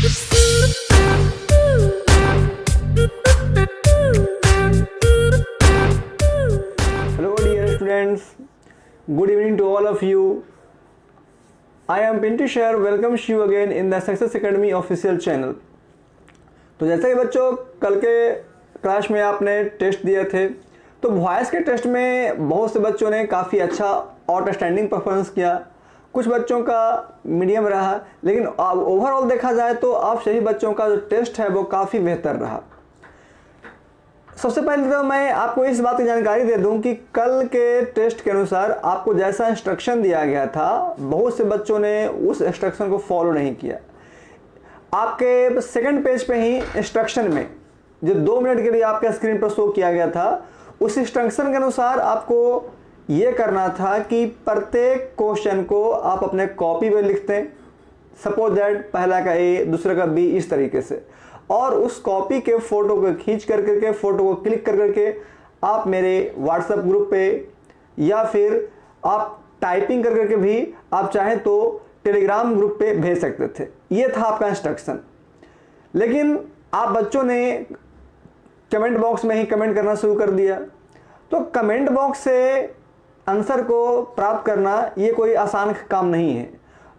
Hello dear students, good evening to all of you. I am Pintu Share, welcomes you again in the Success Academy official channel. तो जैसे कि बच्चों कल के class में आपने टेस्ट दिए थे, तो वॉइस के टेस्ट में बहुत से बच्चों ने काफ़ी अच्छा आउटस्टैंडिंग परफॉर्मेंस किया, कुछ बच्चों का मीडियम रहा, लेकिन ओवरऑल देखा जाए तो आप सभी बच्चों का जो टेस्ट है वो काफ़ी बेहतर रहा। सबसे पहले तो मैं आपको इस बात की जानकारी दे दूं कि कल के टेस्ट के अनुसार आपको जैसा इंस्ट्रक्शन दिया गया था, बहुत से बच्चों ने उस इंस्ट्रक्शन को फॉलो नहीं किया। आपके सेकंड पेज पे ही इंस्ट्रक्शन में जो 2 मिनट के लिए आपके स्क्रीन पर शो किया गया था, उस इंस्ट्रक्शन के अनुसार आपको ये करना था कि प्रत्येक क्वेश्चन को आप अपने कॉपी पे लिखते हैं। सपोज दैट पहला का ए, दूसरा का बी, इस तरीके से, और उस कॉपी के फोटो को खींच कर करके, फोटो को क्लिक कर करके आप मेरे व्हाट्सएप ग्रुप पे या फिर आप टाइपिंग कर करके भी आप चाहें तो टेलीग्राम ग्रुप पे भेज सकते थे। ये था आपका इंस्ट्रक्शन। लेकिन आप बच्चों ने कमेंट बॉक्स में ही कमेंट करना शुरू कर दिया। तो कमेंट बॉक्स से आंसर को प्राप्त करना ये कोई आसान काम नहीं है,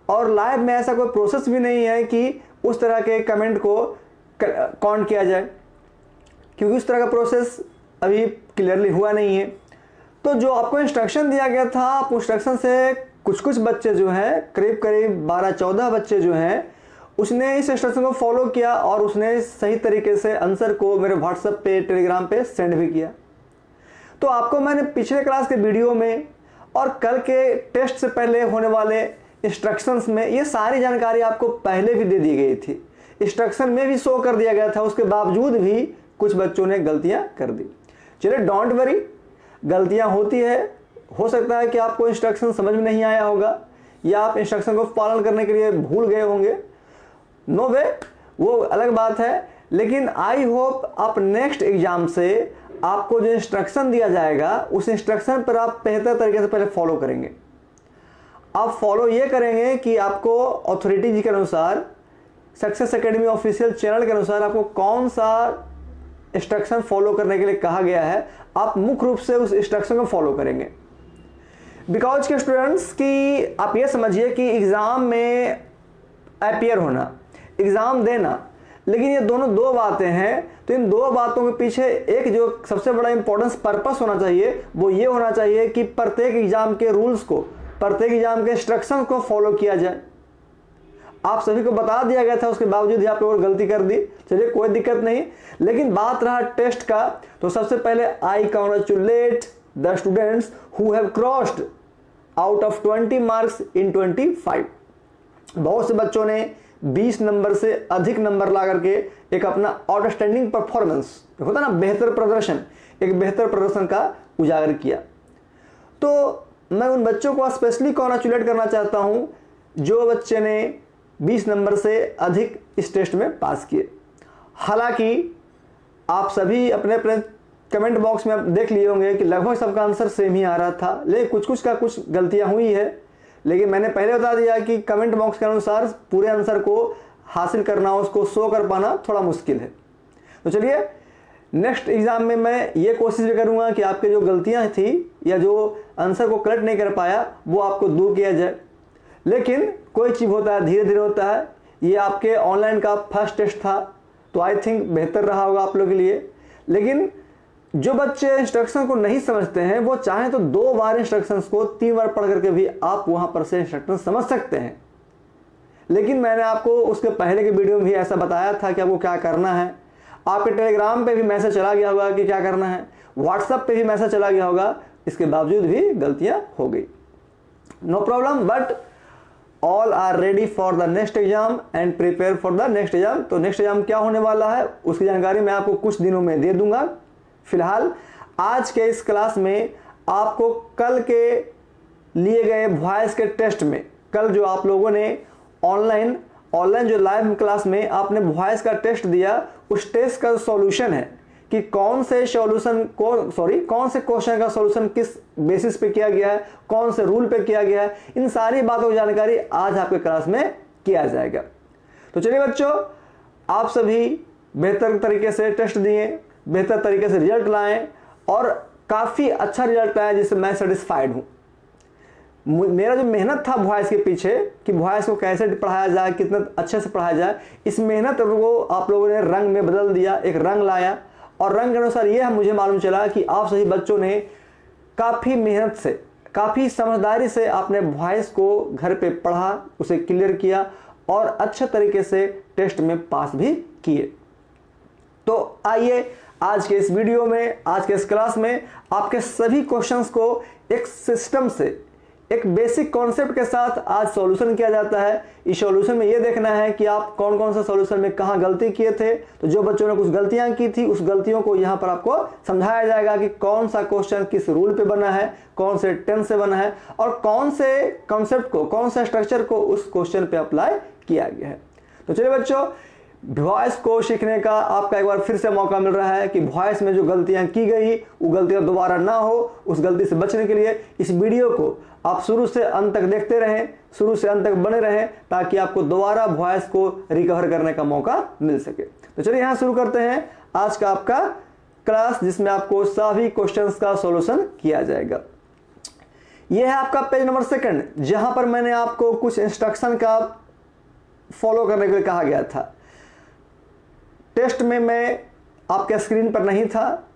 और लाइव में ऐसा कोई प्रोसेस भी नहीं है कि उस तरह के कमेंट को काउंट किया जाए, क्योंकि उस तरह का प्रोसेस अभी क्लियरली हुआ नहीं है। तो जो आपको इंस्ट्रक्शन दिया गया था, आप इंस्ट्रक्शन से कुछ बच्चे जो हैं, करीब 12-14 बच्चे जो हैं, उसने इस इंस्ट्रक्शन को फॉलो किया और उसने सही तरीके से आंसर को मेरे व्हाट्सएप पे, टेलीग्राम पे सेंड भी किया। तो आपको मैंने पिछले क्लास के वीडियो में और कल के टेस्ट से पहले होने वाले इंस्ट्रक्शंस में ये सारी जानकारी आपको पहले भी दे दी गई थी, इंस्ट्रक्शन में भी शो कर दिया गया था। उसके बावजूद भी कुछ बच्चों ने गलतियां कर दी। चलिए डोंट वरी, गलतियां होती है। हो सकता है कि आपको इंस्ट्रक्शन समझ में नहीं आया होगा, या आप इंस्ट्रक्शन को पालन करने के लिए भूल गए होंगे। नो वे, वो अलग बात है। लेकिन आई होप आप नेक्स्ट एग्जाम से आपको जो इंस्ट्रक्शन दिया जाएगा, उस इंस्ट्रक्शन पर आप बेहतर तरीके से पहले फॉलो करेंगे। आप फॉलो ये करेंगे कि आपको अथॉरिटी जी के अनुसार, सक्सेस एकेडमी ऑफिशियल चैनल के अनुसार आपको कौन सा इंस्ट्रक्शन फॉलो करने के लिए कहा गया है, आप मुख्य रूप से उस इंस्ट्रक्शन को फॉलो करेंगे। बिकॉज के स्टूडेंट्स की आप ये समझिए कि एग्जाम में अपीयर होना, एग्जाम देना, लेकिन ये दोनों दो बातें हैं। तो इन दो बातों के पीछे एक जो सबसे बड़ा इंपॉर्टेंस पर्पस होना चाहिए, वो ये होना चाहिए कि प्रत्येक एग्जाम के रूल्स को, प्रत्येक एग्जाम के इंस्ट्रक्शन को फॉलो किया जाए। आप सभी को बता दिया गया था, उसके बावजूद यहाँ पे और गलती कर दी। चलिए कोई दिक्कत नहीं, लेकिन बात रहा टेस्ट का, तो सबसे पहले I congratulate the students who have crossed out of 20 marks in 25। बहुत से बच्चों ने 20 नंबर से अधिक नंबर ला करके एक अपना आउटस्टैंडिंग परफॉर्मेंस होता ना, बेहतर प्रदर्शन, एक बेहतर प्रदर्शन का उजागर किया। तो मैं उन बच्चों को स्पेशली कांग्रेचुलेट करना चाहता हूं जो बच्चे ने 20 नंबर से अधिक इस टेस्ट में पास किए। हालांकि आप सभी अपने अपने कमेंट बॉक्स में आप देख लिए होंगे कि लगभग सबका आंसर सेम ही आ रहा था, लेकिन कुछ का कुछ गलतियां हुई है। लेकिन मैंने पहले बता दिया कि कमेंट बॉक्स के अनुसार पूरे आंसर को हासिल करना, उसको शो कर पाना थोड़ा मुश्किल है। तो चलिए नेक्स्ट एग्जाम में मैं ये कोशिश भी करूंगा कि आपके जो गलतियां थी या जो आंसर को करेक्ट नहीं कर पाया, वो आपको दूर किया जाए। लेकिन कोई चीज़ होता है, धीरे धीरे होता है। ये आपके ऑनलाइन का फर्स्ट टेस्ट था, तो आई थिंक बेहतर रहा होगा आप लोगों के लिए। लेकिन जो बच्चे इंस्ट्रक्शन को नहीं समझते हैं, वो चाहें तो 2 बार इंस्ट्रक्शंस को 3 बार पढ़ करके भी आप वहां पर से इंस्ट्रक्शन समझ सकते हैं। लेकिन मैंने आपको उसके पहले के वीडियो में भी ऐसा बताया था कि आपको क्या करना है। आपके टेलीग्राम पे भी मैसेज चला गया होगा कि क्या करना है, व्हाट्सएप पे भी मैसेज चला गया होगा। इसके बावजूद भी गलतियां हो गई। No problem, but all are ready for the next exam and prepare for the next exam. तो नेक्स्ट एग्जाम क्या होने वाला है उसकी जानकारी मैं आपको कुछ दिनों में दे दूंगा। फिलहाल आज के इस क्लास में आपको कल के लिए गए वॉइस के टेस्ट में, कल जो आप लोगों ने ऑनलाइन जो लाइव क्लास में आपने वॉइस का टेस्ट दिया, उस टेस्ट का सॉल्यूशन है कि कौन से क्वेश्चन का सॉल्यूशन किस बेसिस पे किया गया है, कौन से रूल पे किया गया है, इन सारी बातों की जानकारी आज आपके क्लास में किया जाएगा। तो चलिए बच्चों, आप सभी बेहतर तरीके से टेस्ट दिए, बेहतर तरीके से रिजल्ट लाएं और काफ़ी अच्छा रिजल्ट आया जिससे मैं सेटिस्फाइड हूँ। मेरा जो मेहनत था वॉइस के पीछे कि वॉइस को कैसे पढ़ाया जाए, कितना अच्छे से पढ़ाया जाए, इस मेहनत को आप लोगों ने रंग में बदल दिया, एक रंग लाया। और रंग के अनुसार यह मुझे मालूम चला कि आप सभी बच्चों ने काफ़ी मेहनत से, काफ़ी समझदारी से आपने वॉइस को घर पे पढ़ा, उसे क्लियर किया और अच्छे तरीके से टेस्ट में पास भी किए। तो आइए आज के इस वीडियो में, आज के इस क्लास में आपके सभी क्वेश्चंस को एक सिस्टम से, एक बेसिक कॉन्सेप्ट के साथ आज सॉल्यूशन किया जाता है। इस सॉल्यूशन में यह देखना है कि आप कौन कौन सा सॉल्यूशन में कहाँ गलती किए थे। तो जो बच्चों ने कुछ गलतियां की थी उस गलतियों को यहाँ पर आपको समझाया जाएगा कि कौन सा क्वेश्चन किस रूल पे बना है, कौन से टेंस से बना है और कौन से कॉन्सेप्ट को, कौन सा स्ट्रक्चर को उस क्वेश्चन पे अप्लाई किया गया है। तो चलिए बच्चों, वॉइस को सीखने का आपका एक बार फिर से मौका मिल रहा है कि वॉइस में जो गलतियां की गई वो गलतियां दोबारा ना हो। उस गलती से बचने के लिए इस वीडियो को आप शुरू से अंत तक देखते रहें, शुरू से अंत तक बने रहें ताकि आपको दोबारा वॉइस को रिकवर करने का मौका मिल सके। तो चलिए यहाँ शुरू करते हैं आज का आपका क्लास, जिसमें आपको सभी क्वेश्चंस का सॉल्यूशन किया जाएगा। यह है आपका पेज नंबर 2, जहां पर मैंने आपको कुछ इंस्ट्रक्शन का फॉलो करने के लिए कहा गया था। टेस्ट में मैं आपके स्क्रीन पर नहीं था,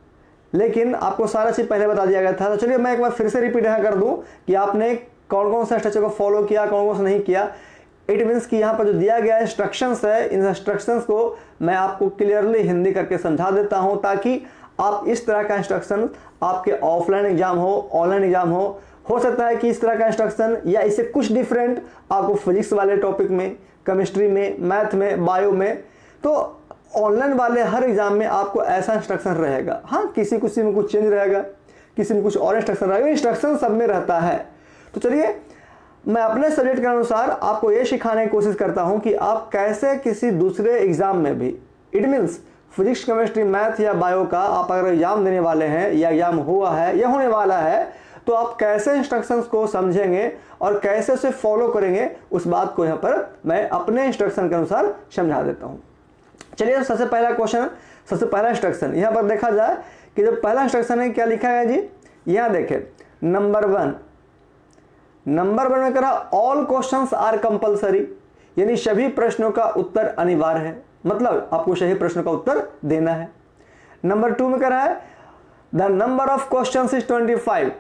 लेकिन आपको सारा चीज़ पहले बता दिया गया था। तो चलिए मैं एक बार फिर से रिपीट यहाँ कर दूं कि आपने कौन कौन सा स्ट्रक्चर को फॉलो किया, कौन कौन सा नहीं किया। इट मीन्स कि यहाँ पर जो दिया गया इंस्ट्रक्शंस है, इन इंस्ट्रक्शंस को मैं आपको क्लियरली हिंदी करके समझा देता हूँ ताकि आप इस तरह का इंस्ट्रक्शन आपके ऑफलाइन एग्जाम हो, ऑनलाइन एग्जाम हो सकता है कि इस तरह का इंस्ट्रक्शन या इससे कुछ डिफरेंट आपको फिजिक्स वाले टॉपिक में, केमिस्ट्री में, मैथ में, बायो में, तो ऑनलाइन वाले हर एग्जाम में आपको ऐसा इंस्ट्रक्शन रहेगा। हाँ, किसी में कुछ चेंज रहेगा, किसी में कुछ और इंस्ट्रक्शन रहेगा, इंस्ट्रक्शन सब में रहता है। तो चलिए मैं अपने सब्जेक्ट के अनुसार आपको ये सिखाने की कोशिश करता हूँ कि आप कैसे किसी दूसरे एग्जाम में भी, it means physics, chemistry, math या बायो का आप अगर एग्जाम देने वाले हैं या एग्जाम हुआ है या होने वाला है, तो आप कैसे इंस्ट्रक्शंस को समझेंगे और कैसे उसे फॉलो करेंगे, उस बात को यहाँ पर मैं अपने इंस्ट्रक्शन के अनुसार समझा देता हूँ। चलिए सबसे पहला क्वेश्चन, सबसे पहला इंस्ट्रक्शन यहाँ पर देखा जाए कि जो पहला इंस्ट्रक्शन है क्या लिखा है जी, यहाँ देखें नंबर 1 में कह रहा ऑल क्वेश्चंस आर कंपलसरी, यानी सभी प्रश्नों का उत्तर अनिवार्य है, मतलब आपको सही प्रश्नों का उत्तर देना है। नंबर 2 में कह रहा है the number of questions is 25,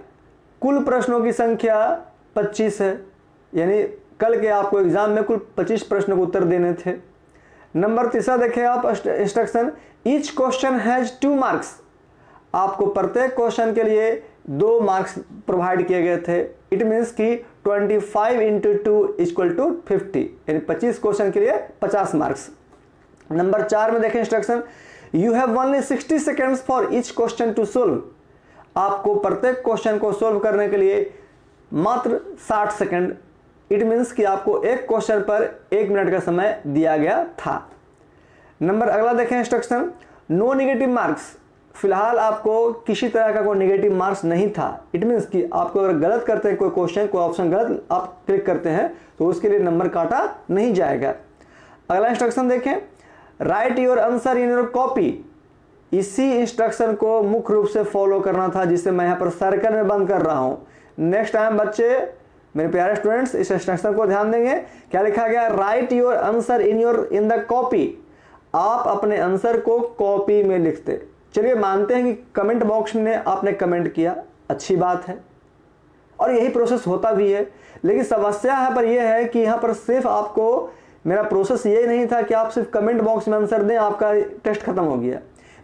कुल प्रश्नों की संख्या 25 है, यानी कल के आपको एग्जाम में कुल 25 प्रश्नों को उत्तर देने थे। नंबर 3 देखें आप instruction, each question has 2 marks, आपको प्रत्येक क्वेश्चन के लिए 2 मार्क्स प्रोवाइड किए गए थे। इट मीन्स कि 25 इंटू 2 इक्वल टू 50, यानी 25 क्वेश्चन के लिए 50 मार्क्स। नंबर 4 में देखें instruction, you have only 60 seconds for each question to solve, आपको प्रत्येक क्वेश्चन को सोल्व करने के लिए मात्र 60 सेकेंड, इट मीन्स कि आपको एक क्वेश्चन पर 1 मिनट का समय दिया गया था। नंबर अगला देखें इंस्ट्रक्शन, नो नेगेटिव मार्क्स, फिलहाल आपको किसी तरह का कोई नेगेटिव मार्क्स नहीं था। इट मीन्स कि आपको अगर गलत करते हैं कोई क्वेश्चन, कोई ऑप्शन गलत आप क्लिक करते हैं तो उसके लिए नंबर काटा नहीं जाएगा। अगला इंस्ट्रक्शन देखें, right your answer in your copy, इसी इंस्ट्रक्शन को मुख्य रूप से फॉलो करना था जिसे मैं यहाँ पर सर्कल में बंद कर रहा हूँ। नेक्स्ट टाइम बच्चे, मेरे प्यारे स्टूडेंट्स, इस इंस्ट्रक्शन को ध्यान देंगे। क्या लिखा गया, right your answer in the copy, आप अपने आंसर को कॉपी में लिखते। चलिए मानते हैं कि कमेंट बॉक्स में आपने कमेंट किया, अच्छी बात है और यही प्रोसेस होता भी है, लेकिन समस्या यहाँ पर यह है कि यहाँ पर सिर्फ आपको, मेरा प्रोसेस ये नहीं था कि आप सिर्फ कमेंट बॉक्स में आंसर दें, आपका टेस्ट खत्म हो गया।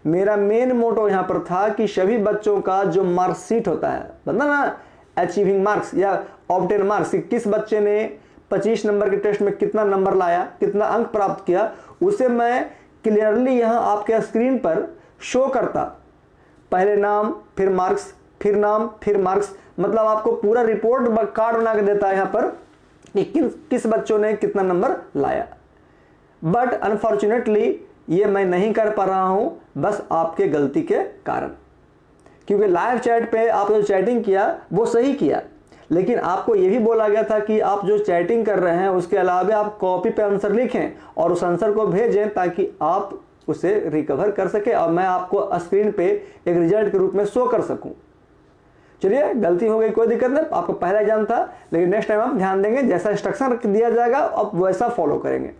मेरा मेन मोटो यहाँ पर था कि सभी बच्चों का जो मार्कशीट होता है, मतलब ना अचीविंग मार्क्स या ऑब्टेन मार्क्स, किस बच्चे ने 25 नंबर के टेस्ट में कितना नंबर लाया, कितना अंक प्राप्त किया, उसे मैं क्लियरली यहाँ आपके स्क्रीन पर शो करता। पहले नाम, फिर मार्क्स, फिर नाम, फिर मार्क्स, मतलब आपको पूरा रिपोर्ट कार्ड बना के देता है यहाँ पर कि किस बच्चों ने कितना नंबर लाया। बट अनफॉर्चुनेटली ये मैं नहीं कर पा रहा हूँ, बस आपके गलती के कारण, क्योंकि लाइव चैट पे आपने जो चैटिंग किया वो सही किया, लेकिन आपको ये भी बोला गया था कि आप जो चैटिंग कर रहे हैं उसके अलावा आप कॉपी पे आंसर लिखें और उस आंसर को भेजें ताकि आप उसे रिकवर कर सके और मैं आपको स्क्रीन पे एक रिजल्ट के रूप में शो कर सकूं। चलिए, गलती हो गई, कोई दिक्कत नहीं, आपको पहला एग्जाम था, लेकिन नेक्स्ट टाइम आप ध्यान देंगे, जैसा इंस्ट्रक्शन दिया जाएगा आप वैसा फॉलो करेंगे।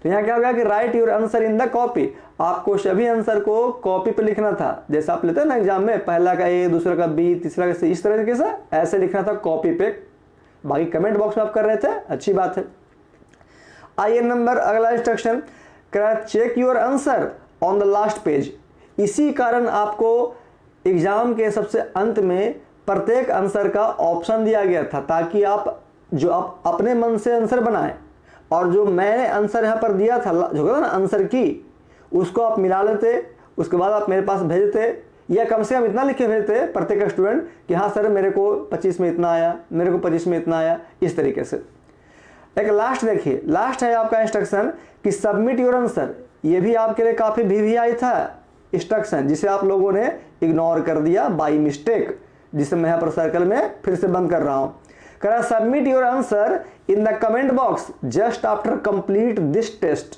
तो यहाँ क्या होगा कि right your answer in the copy, आपको सभी आंसर को कॉपी पे लिखना था। जैसा आप लेते हैं ना एग्जाम में, पहला का ए, दूसरा का बी, तीसरा का सी, इस तरीके से ऐसे लिखना था कॉपी पे। बाकी कमेंट बॉक्स में आप कर रहे थे, अच्छी बात है। आइए नंबर अगला instruction, check your answer on the last page. इसी कारण आपको एग्जाम के सबसे अंत में प्रत्येक आंसर का ऑप्शन दिया गया था, ताकि आप अपने मन से आंसर बनाएं और जो मैंने आंसर यहाँ पर दिया था, जो कहता ना आंसर की, उसको आप मिला लेते, उसके बाद आप मेरे पास भेजते, या कम से कम इतना लिख के भेजते प्रत्येक स्टूडेंट कि हाँ सर मेरे को 25 में इतना आया, मेरे को 25 में इतना आया, इस तरीके से। एक लास्ट देखिए, लास्ट है आपका इंस्ट्रक्शन कि सबमिट योर आंसर। ये भी आपके लिए काफ़ी वीवीआई था इंस्ट्रक्शन, जिसे आप लोगों ने इग्नोर कर दिया बाई मिस्टेक, जिसे मैं यहाँ पर सर्कल में फिर से बंद कर रहा हूँ। करा submit your answer in the comment box just after complete this test.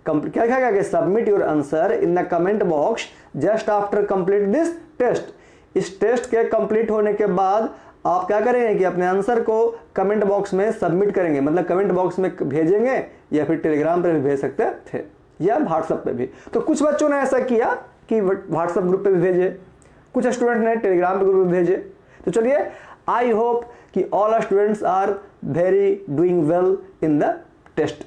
क्या क्या क्या, submit your answer in the comment box just after complete this test. इस टेस्ट के कंप्लीट होने के बाद आप क्या करेंगे कि अपने आंसर को कमेंट बॉक्स में सबमिट करेंगे, मतलब कमेंट बॉक्स में भेजेंगे, या फिर टेलीग्राम पर भी भेज सकते थे या व्हाट्सएप पे भी। तो कुछ बच्चों ने ऐसा किया कि व्हाट्सएप ग्रुप पे भी भेजे, कुछ स्टूडेंट ने टेलीग्राम पे ग्रुप में भेजे। तो चलिए, आई होप कि all students are very doing well in the test.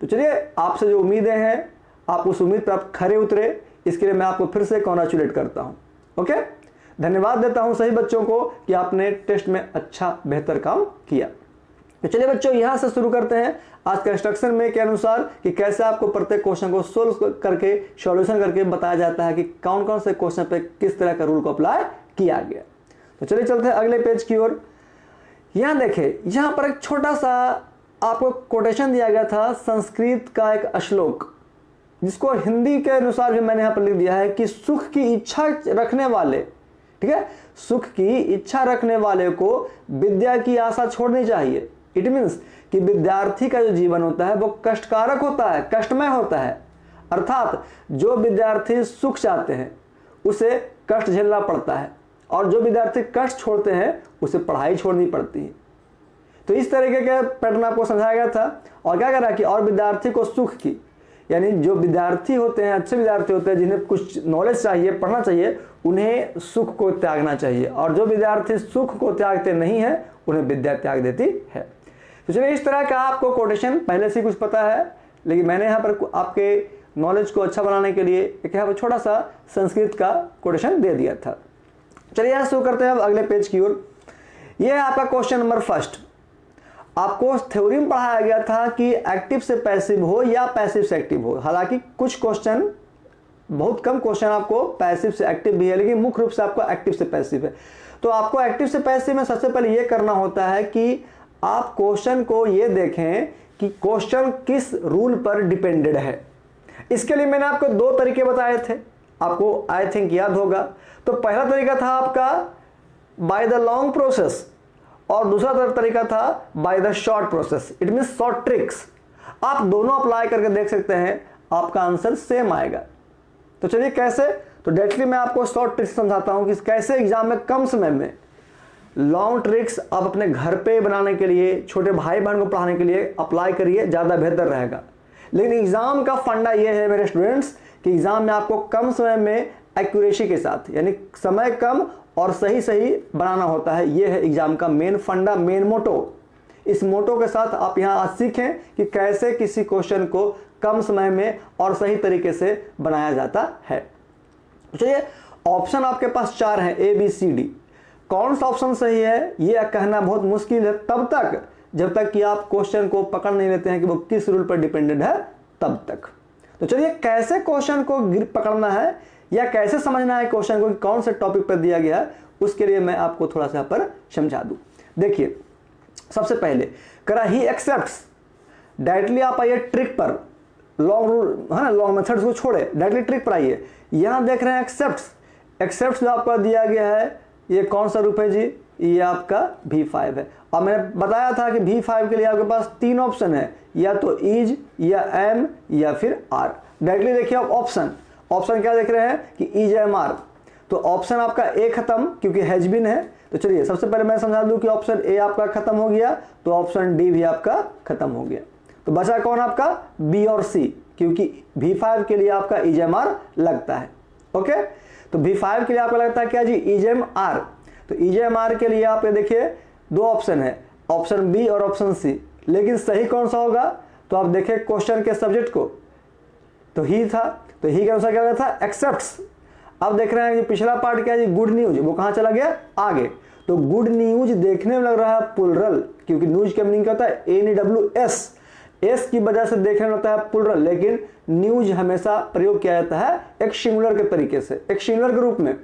तो चलिए, आपसे जो उम्मीदें हैं आप उस उम्मीद पर आप खरे उतरे, इसके लिए मैं आपको फिर से कॉन्ग्रेचुलेट करता हूं। ओके, धन्यवाद देता हूं सभी बच्चों को कि आपने टेस्ट में अच्छा बेहतर काम किया। तो चलिए बच्चों, यहां से शुरू करते हैं आज का इंस्ट्रक्शन में के अनुसार कि कैसे आपको प्रत्येक क्वेश्चन को सोल्व करके सॉल्यूशन करके बताया जाता है कि कौन कौन से क्वेश्चन पे किस तरह का रूल को अप्लाई किया गया। तो चलिए चलते हैं अगले पेज की ओर। यहां देखिए, यहां पर एक छोटा सा आपको कोटेशन दिया गया था संस्कृत का एक श्लोक, जिसको हिंदी के अनुसार भी मैंने यहां पर लिख दिया है कि सुख की इच्छा रखने वाले, ठीक है, सुख की इच्छा रखने वाले को विद्या की आशा छोड़नी चाहिए। इट मीन्स कि विद्यार्थी का जो जीवन होता है वो कष्टकारक होता है, कष्टमय होता है। अर्थात जो विद्यार्थी सुख चाहते हैं उसे कष्ट झेलना पड़ता है, और जो विद्यार्थी कष्ट छोड़ते हैं उसे पढ़ाई छोड़नी पड़ती है। तो इस तरीके के पैटर्न आपको समझाया गया था। और क्या करा कि और विद्यार्थी को सुख की, यानी जो विद्यार्थी होते हैं, अच्छे विद्यार्थी होते हैं, जिन्हें कुछ नॉलेज चाहिए, पढ़ना चाहिए, उन्हें सुख को त्यागना चाहिए, और जो विद्यार्थी सुख को त्यागते नहीं है उन्हें विद्या त्याग देती है। तो चलिए, इस तरह का आपको कोटेशन पहले से कुछ पता है, लेकिन मैंने यहाँ पर आपके नॉलेज को अच्छा बनाने के लिए एक यहाँ पर छोटा सा संस्कृत का कोटेशन दे दिया था। चलिए यहाँ शुरू करते हैं अब अगले पेज की ओर। यह है आपका क्वेश्चन नंबर फर्स्ट। आपको थ्योरी में पढ़ाया गया था कि एक्टिव से पैसिव हो या पैसिव से एक्टिव हो। हालांकि कुछ क्वेश्चन, बहुत कम क्वेश्चन आपको पैसिव से एक्टिव भी है, लेकिन मुख्य रूप से आपको एक्टिव से पैसिव है। तो आपको एक्टिव से पैसिव में सबसे पहले यह करना होता है कि आप क्वेश्चन को यह देखें कि क्वेश्चन किस रूल पर डिपेंडेड है। इसके लिए मैंने आपको दो तरीके बताए थे, आपको आई थिंक याद होगा। तो पहला तरीका था आपका बाय द लॉन्ग प्रोसेस, और दूसरा तरीका था by the short process, it means short tricks. आप दोनों अप्लाई करके देख सकते हैं, आपका आंसर सेम आएगा। तो चलिए कैसे, तो डायरेक्टली मैं आपको शॉर्ट ट्रिक्स समझाता हूं कि कैसे एग्जाम में कम समय में लॉन्ग ट्रिक्स आप अपने घर पे बनाने के लिए, छोटे भाई बहन को पढ़ाने के लिए अप्लाई करिए, ज़्यादा बेहतर रहेगा। लेकिन एग्जाम का फंडा ये है मेरे स्टूडेंट्स कि एग्जाम में आपको कम समय में एक्यूरेसी के साथ, यानी समय कम और सही सही बनाना होता है। यह है एग्जाम का मेन फंडा, मेन मोटो। इस मोटो के साथ आप यहाँ आज सीखें कि कैसे किसी क्वेश्चन को कम समय में और सही तरीके से बनाया जाता है। चलिए, ऑप्शन आपके पास 4 हैं, ए बी सी डी। कौन सा ऑप्शन सही है यह कहना बहुत मुश्किल है तब तक जब तक कि आप क्वेश्चन को पकड़ नहीं लेते हैं कि वो किस रूल पर डिपेंडेंट है, तब तक। तो चलिए, कैसे क्वेश्चन को पकड़ना है या कैसे समझना है क्वेश्चन को कि कौन से टॉपिक पर दिया गया है, उसके लिए मैं आपको थोड़ा सा पर समझा दूं। देखिए, सबसे पहले करा ही एक्सेप्ट्स। डायरेक्टली आप आइए ट्रिक पर, लॉन्ग रूल है ना, लॉन्ग मेथड्स को छोड़े, डायरेक्टली ट्रिक पर आइए। यहां देख रहे हैं एक्सेप्ट्स। एक्सेप्ट्स जो आपका दिया गया है, ये कौन सा रूप है जी? ये आपका V5 है। और मैंने बताया था कि V5 के लिए आपके पास 3 ऑप्शन है, या तो इज या एम या फिर आर। डायरेक्टली देखिए आप ऑप्शन क्या देख रहे हैं कि इज एम आर, तो ऑप्शन आपका ए खत्म क्योंकि हैज बीन है। तो चलिए सबसे पहले मैं समझा दूं कि ऑप्शन ए आपका खत्म हो गया, तो ऑप्शन डी भी आपका खत्म हो गया। तो बचा कौन आपका, बी और सी, क्योंकि V5 के लिए आपका इज एम आर लगता है। ओके, तो V5 के लिए आपको लगता है क्या जी, इज एम आर। तो इज एम आर के लिए आप देखिए 2 ऑप्शन है, ऑप्शन बी और ऑप्शन सी। लेकिन सही कौन सा होगा, तो आप देखें क्वेश्चन के सब्जेक्ट को, तो ही था, तो ही के अनुसार क्या था, एक्सेप्ट्स। अब देख रहे हैं कि पिछला पार्ट क्या है जी, गुड न्यूज, वो कहां चला गया, आगे। तो गुड न्यूज देखने में लग रहा है प्लुरल, क्योंकि न्यूज का मीनिंग क्या होता है, NWS, एस की वजह से देखने में लगता है प्लुरल, लेकिन न्यूज हमेशा प्रयोग किया जाता है एक सिंगुलर के तरीके से, एक सिंगुलर के रूप में।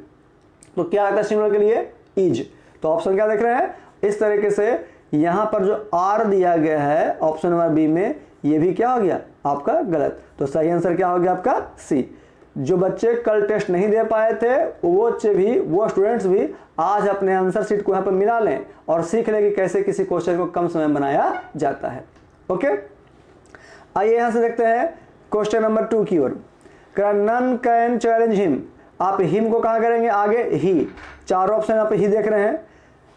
तो क्या आता है सिंगुलर के लिए, इज। तो ऑप्शन क्या देख रहे हैं, इस तरीके से यहां पर जो आर दिया गया है ऑप्शन नंबर बी में, ये भी क्या हो गया आपका गलत। तो सही आंसर क्या हो गया आपका सी। जो बच्चे कल टेस्ट नहीं दे पाए थे वो स्टूडेंट्स भी आज अपने आंसर शीट को यहाँ पर मिला लें और सीख लें कि कैसे किसी क्वेश्चन को कम समय में बनाया जाता है। ओके, आइए यहां से देखते हैं क्वेश्चन नंबर 2 की ओर। नन कैन चैलेंज हिम, आप हिम को कहां करेंगे, आगे ही। 4 ऑप्शन आप ही देख रहे हैं।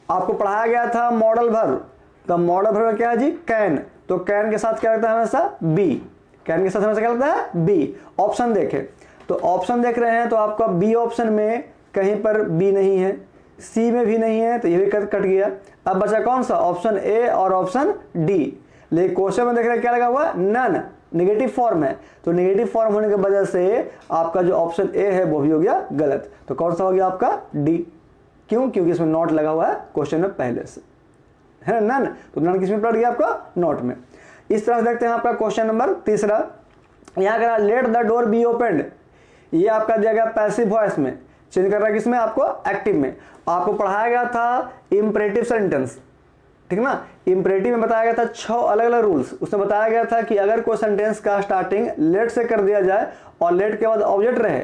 आपको पढ़ाया गया था मॉडल वर्ब, तो मॉडल वर्ब में क्या है जी, कैन। तो कैन के साथ क्या लगता है हमेशा, बी। कैन के साथ हमेशा क्या लगता है, बी। ऑप्शन देखें, तो ऑप्शन देख रहे हैं तो आपका बी ऑप्शन में कहीं पर बी नहीं है, सी में भी नहीं है, तो ये भी कट गया। अब बचा कौन सा, ऑप्शन ए और ऑप्शन डी। लेकिन क्वेश्चन में देख रहे हैं क्या लगा हुआ, नन, नेगेटिव फॉर्म है। तो नेगेटिव फॉर्म होने की वजह से आपका जो ऑप्शन ए है वो भी हो गया गलत। तो कौन सा हो गया आपका, डी। क्यों, क्योंकि इसमें नॉट लगा हुआ है क्वेश्चन में पहले से, है ना, नन। तो नन किसमें पलट गया आपका, नॉट में। इस तरह से देखते हैं आपका क्वेश्चन नंबर 3। यहां करा let the door B opened, ये आपका दिया गया पैसिव वॉइस में, चेंज कर रहा है किसमें, आपको एक्टिव में। आपको पढ़ाया गया था इंपरेटिव सेंटेंस, ठीक ना। इंपरेटिव में बताया गया था 6 अलग अलग रूल्स। उसमें बताया गया था कि अगर कोई सेंटेंस का स्टार्टिंग लेट से कर दिया जाए और लेट के बाद ऑब्जेक्ट रहे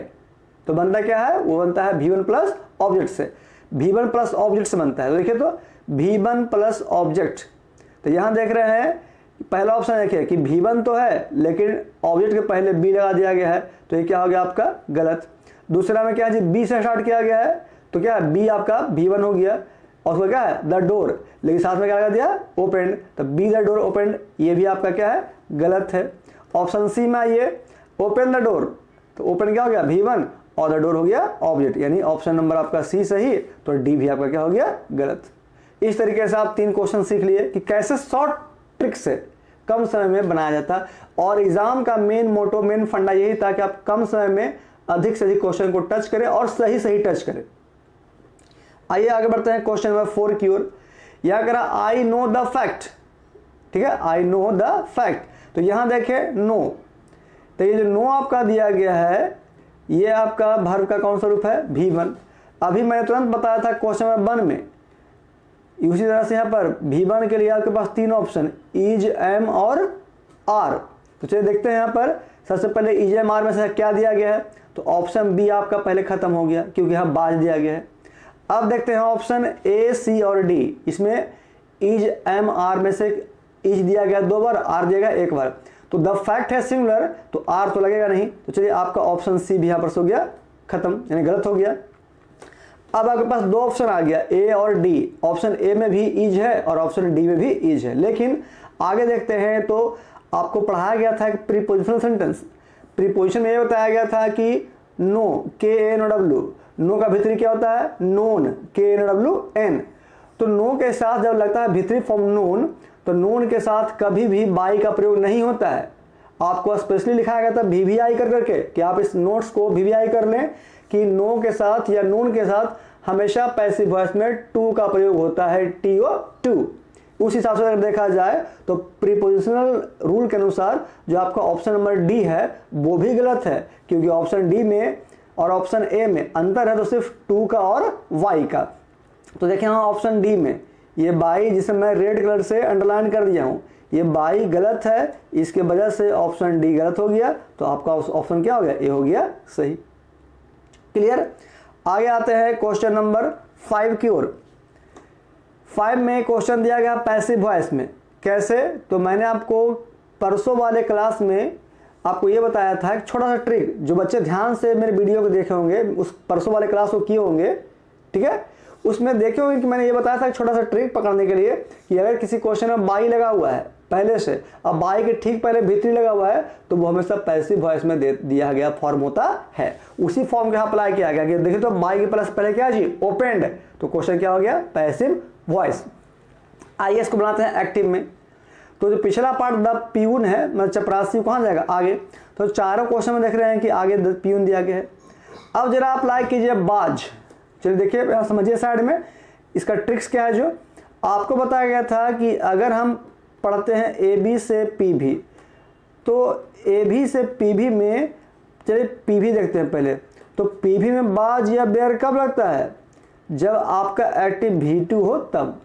तो बनता क्या है, वो बनता है V1 प्लस ऑब्जेक्ट से। V1 प्लस ऑब्जेक्ट से बनता है। तो देखिए तो V1 प्लस ऑब्जेक्ट, तो यहां देख रहे हैं पहला ऑप्शन देखिए कि V1 तो है लेकिन ऑब्जेक्ट के पहले बी लगा दिया गया है, तो ये क्या हो गया आपका गलत। दूसरा में क्या है जी, बी से स्टार्ट किया गया है, तो क्या है बी आपका V1 हो गया। और उसमें क्या है, द डोर, लेकिन साथ में क्या लगा दिया, ओपन, तो बी द डोर ओपन, ये भी आपका क्या है, गलत है। ऑप्शन सी में आइए, ओपन द डोर, तो ओपन क्या हो गया, V1, और द डोर हो गया ऑब्जेक्ट, यानी ऑप्शन नंबर आपका सी सही, तो डी भी आपका क्या हो गया गलत। इस तरीके से आप 3 क्वेश्चन सीख लिए कि कैसे शॉर्ट ट्रिक से कम समय में बनाया जाता। और एग्जाम का मेन मोटो, मेन फंडा यही था कि आप कम समय में अधिक से अधिक क्वेश्चन को टच करें और सही टच करें। आइए आगे बढ़ते हैं क्वेश्चन नंबर 4 की ओर। यह करा आई नो द फैक्ट, ठीक है, आई नो द फैक्ट। तो यहां देखें नो, तो ये जो नो आपका दिया गया है ये आपका वर्ब का कौन सा रूप है, V1। अभी मैंने तुरंत बताया था क्वेश्चन नंबर 1 में। उसी तरह से यहाँ पर V1 के लिए आपके पास 3 ऑप्शन, इज, एम और आर। तो चलिए देखते हैं यहाँ पर सबसे पहले इज एम आर में से क्या दिया गया है। तो ऑप्शन बी आपका पहले खत्म हो गया क्योंकि यहाँ बाज दिया गया है। अब देखते हैं ऑप्शन ए, सी और डी, इसमें इज एम आर में से इज दिया गया 2 बार, आर दिया गया 1 बार। तो द फैक्ट है सिंगुलर, तो आर तो लगेगा नहीं। तो चलिए आपका ऑप्शन सी भी यहाँ पर हो गया खत्म, यानी गलत हो गया। अब आपके पास 2 ऑप्शन आ गया, ए और डी। ऑप्शन ए में भी इज है और ऑप्शन डी में भी इज है। लेकिन आगे देखते हैं तो आपको पढ़ाया गया था एक प्रीपोजिशनल सेंटेंस। प्रीपोजिशन में ये बताया गया था कि नो, KNOW, नो का भीतरी क्या होता है, नोन, KNOWN। तो नो के साथ जब लगता है भीतरी फॉर्म नोन, तो नोन के साथ कभी भी बाई का प्रयोग नहीं होता है। आपको स्पेशली लिखा गया था VVI कर करके कि आप इस नोट्स को VVI कर लें कि नो के साथ या नून के साथ हमेशा पैसिव वॉइस में टू का प्रयोग होता है, TO, टू। उस हिसाब से अगर देखा जाए तो प्रीपोजिशनल रूल के अनुसार जो आपका ऑप्शन नंबर डी है वो भी गलत है, क्योंकि ऑप्शन डी में और ऑप्शन ए में अंतर है तो सिर्फ टू का और वाई का। तो देखें यहाँ ऑप्शन डी में ये बाई, जिसे मैं रेड कलर से अंडरलाइन कर दिया हूँ, ये बाई गलत है, इसके वजह से ऑप्शन डी गलत हो गया। तो आपका ऑप्शन क्या हो गया, ए हो गया सही। क्लियर। आगे आते हैं क्वेश्चन नंबर 5 की ओर। 5 में क्वेश्चन दिया गया पैसिव वॉइस में, कैसे? तो मैंने आपको परसों वाले क्लास में आपको ये बताया था एक छोटा सा ट्रिक, जो बच्चे ध्यान से मेरे वीडियो को देखे होंगे, उस परसों वाले क्लास को किए होंगे, ठीक है, उसमें देखे होंगे कि मैंने ये बताया था एक छोटा सा ट्रिक पकड़ने के लिए कि अगर किसी क्वेश्चन में बाई लगा हुआ है पहले से, अब बाई के ठीक पहले भीतरी लगा हुआ है, तो वो हमेशा पैसिव वॉइस में दिया गया फॉर्म होता है। उसी फॉर्म के अप्लाई किया गया कि देखिए तो बाई के प्लस पहले क्या जी, ओपेंड, तो क्वेश्चन क्या हो गया, पैसिव वॉइस। आइए इसको बनाते हैं एक्टिव में। तो जो पिछला पार्ट द प्यून है, मतलब चपरासी कहाँ जाएगा, आगे। तो चारों क्वेश्चन में देख रहे हैं कि आगे द प्यून दिया गया है। अब जरा अप्लाई कीजिए बाज। चलिए देखिए, समझिए साइड में इसका ट्रिक्स क्या है। जो आपको बताया गया था कि अगर हम पढ़ते हैं ए बी से पी भी, तो ए भी से पी भी में, चलिए पी भी देखते हैं पहले। तो पी भी में बाज या बेयर कब लगता है, जब आपका एक्टिव V2 हो तब।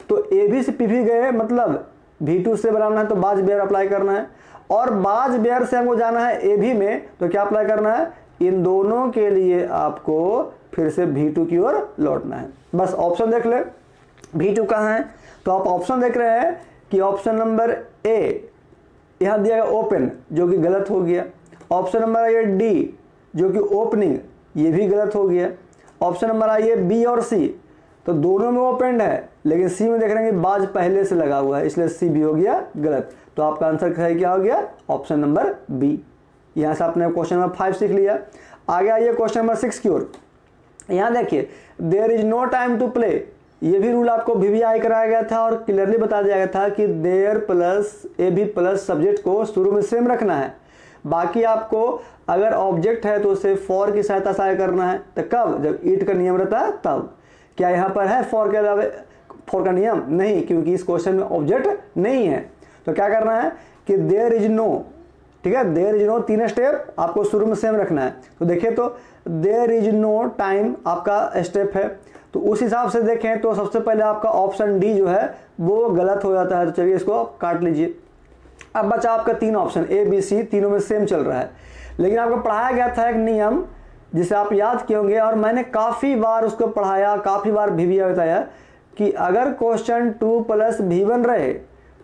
तो ए भी से पी भी गए, मतलब V2 से बनाना है तो बाज बेयर अप्लाई करना है, और बाज बेयर से हमको जाना है ए भी में, तो क्या अप्लाई करना है, इन दोनों के लिए आपको फिर से V2 की ओर लौटना है। बस ऑप्शन देख ले, V2 कहाँ है, तो आप ऑप्शन देख रहे हैं कि ऑप्शन नंबर ए यहाँ दिया गया ओपन, जो कि गलत हो गया। ऑप्शन नंबर आई है डी, जो कि ओपनिंग, ये भी गलत हो गया। ऑप्शन नंबर आई है बी और सी, तो दोनों में ओपन है, लेकिन सी में देख रहे हैं कि बाज पहले से लगा हुआ है, इसलिए सी भी हो गया गलत। तो आपका आंसर क्या हो गया, ऑप्शन नंबर बी। यहाँ से आपने क्वेश्चन नंबर 5 सीख लिया। आगे आइए क्वेश्चन नंबर 6 की ओर। यहाँ देखिए, there is no time to play, ये भी रूल आपको VVI कराया गया था और क्लियरली बता दिया गया था कि there plus a be plus subject को शुरू में सेम रखना है। बाकी आपको अगर ऑब्जेक्ट है तो उसे फॉर की सहायता से करना है। तो कब, जब ईट का नियम रहता है तब। क्या यहाँ पर है फॉर के अलावा फॉर का नियम? नहीं, क्योंकि इस क्वेश्चन में ऑब्जेक्ट नहीं है। तो क्या करना है कि देयर इज नो, ठीक है, देयर इज नो, 3 स्टेप आपको शुरू में सेम रखना है। तो देखिए, तो देयर इज नो टाइम आपका स्टेप है, तो उस हिसाब से देखें तो सबसे पहले आपका ऑप्शन डी जो है वो गलत हो जाता है। तो चलिए इसको काट लीजिए। अब बचा आपका 3 ऑप्शन, ए बी सी, तीनों में सेम चल रहा है। लेकिन आपको पढ़ाया गया था एक नियम जिसे आप याद किए होंगे, और मैंने काफ़ी बार उसको पढ़ाया, काफ़ी बार VVI बताया कि अगर क्वेश्चन 2 + V1 रहे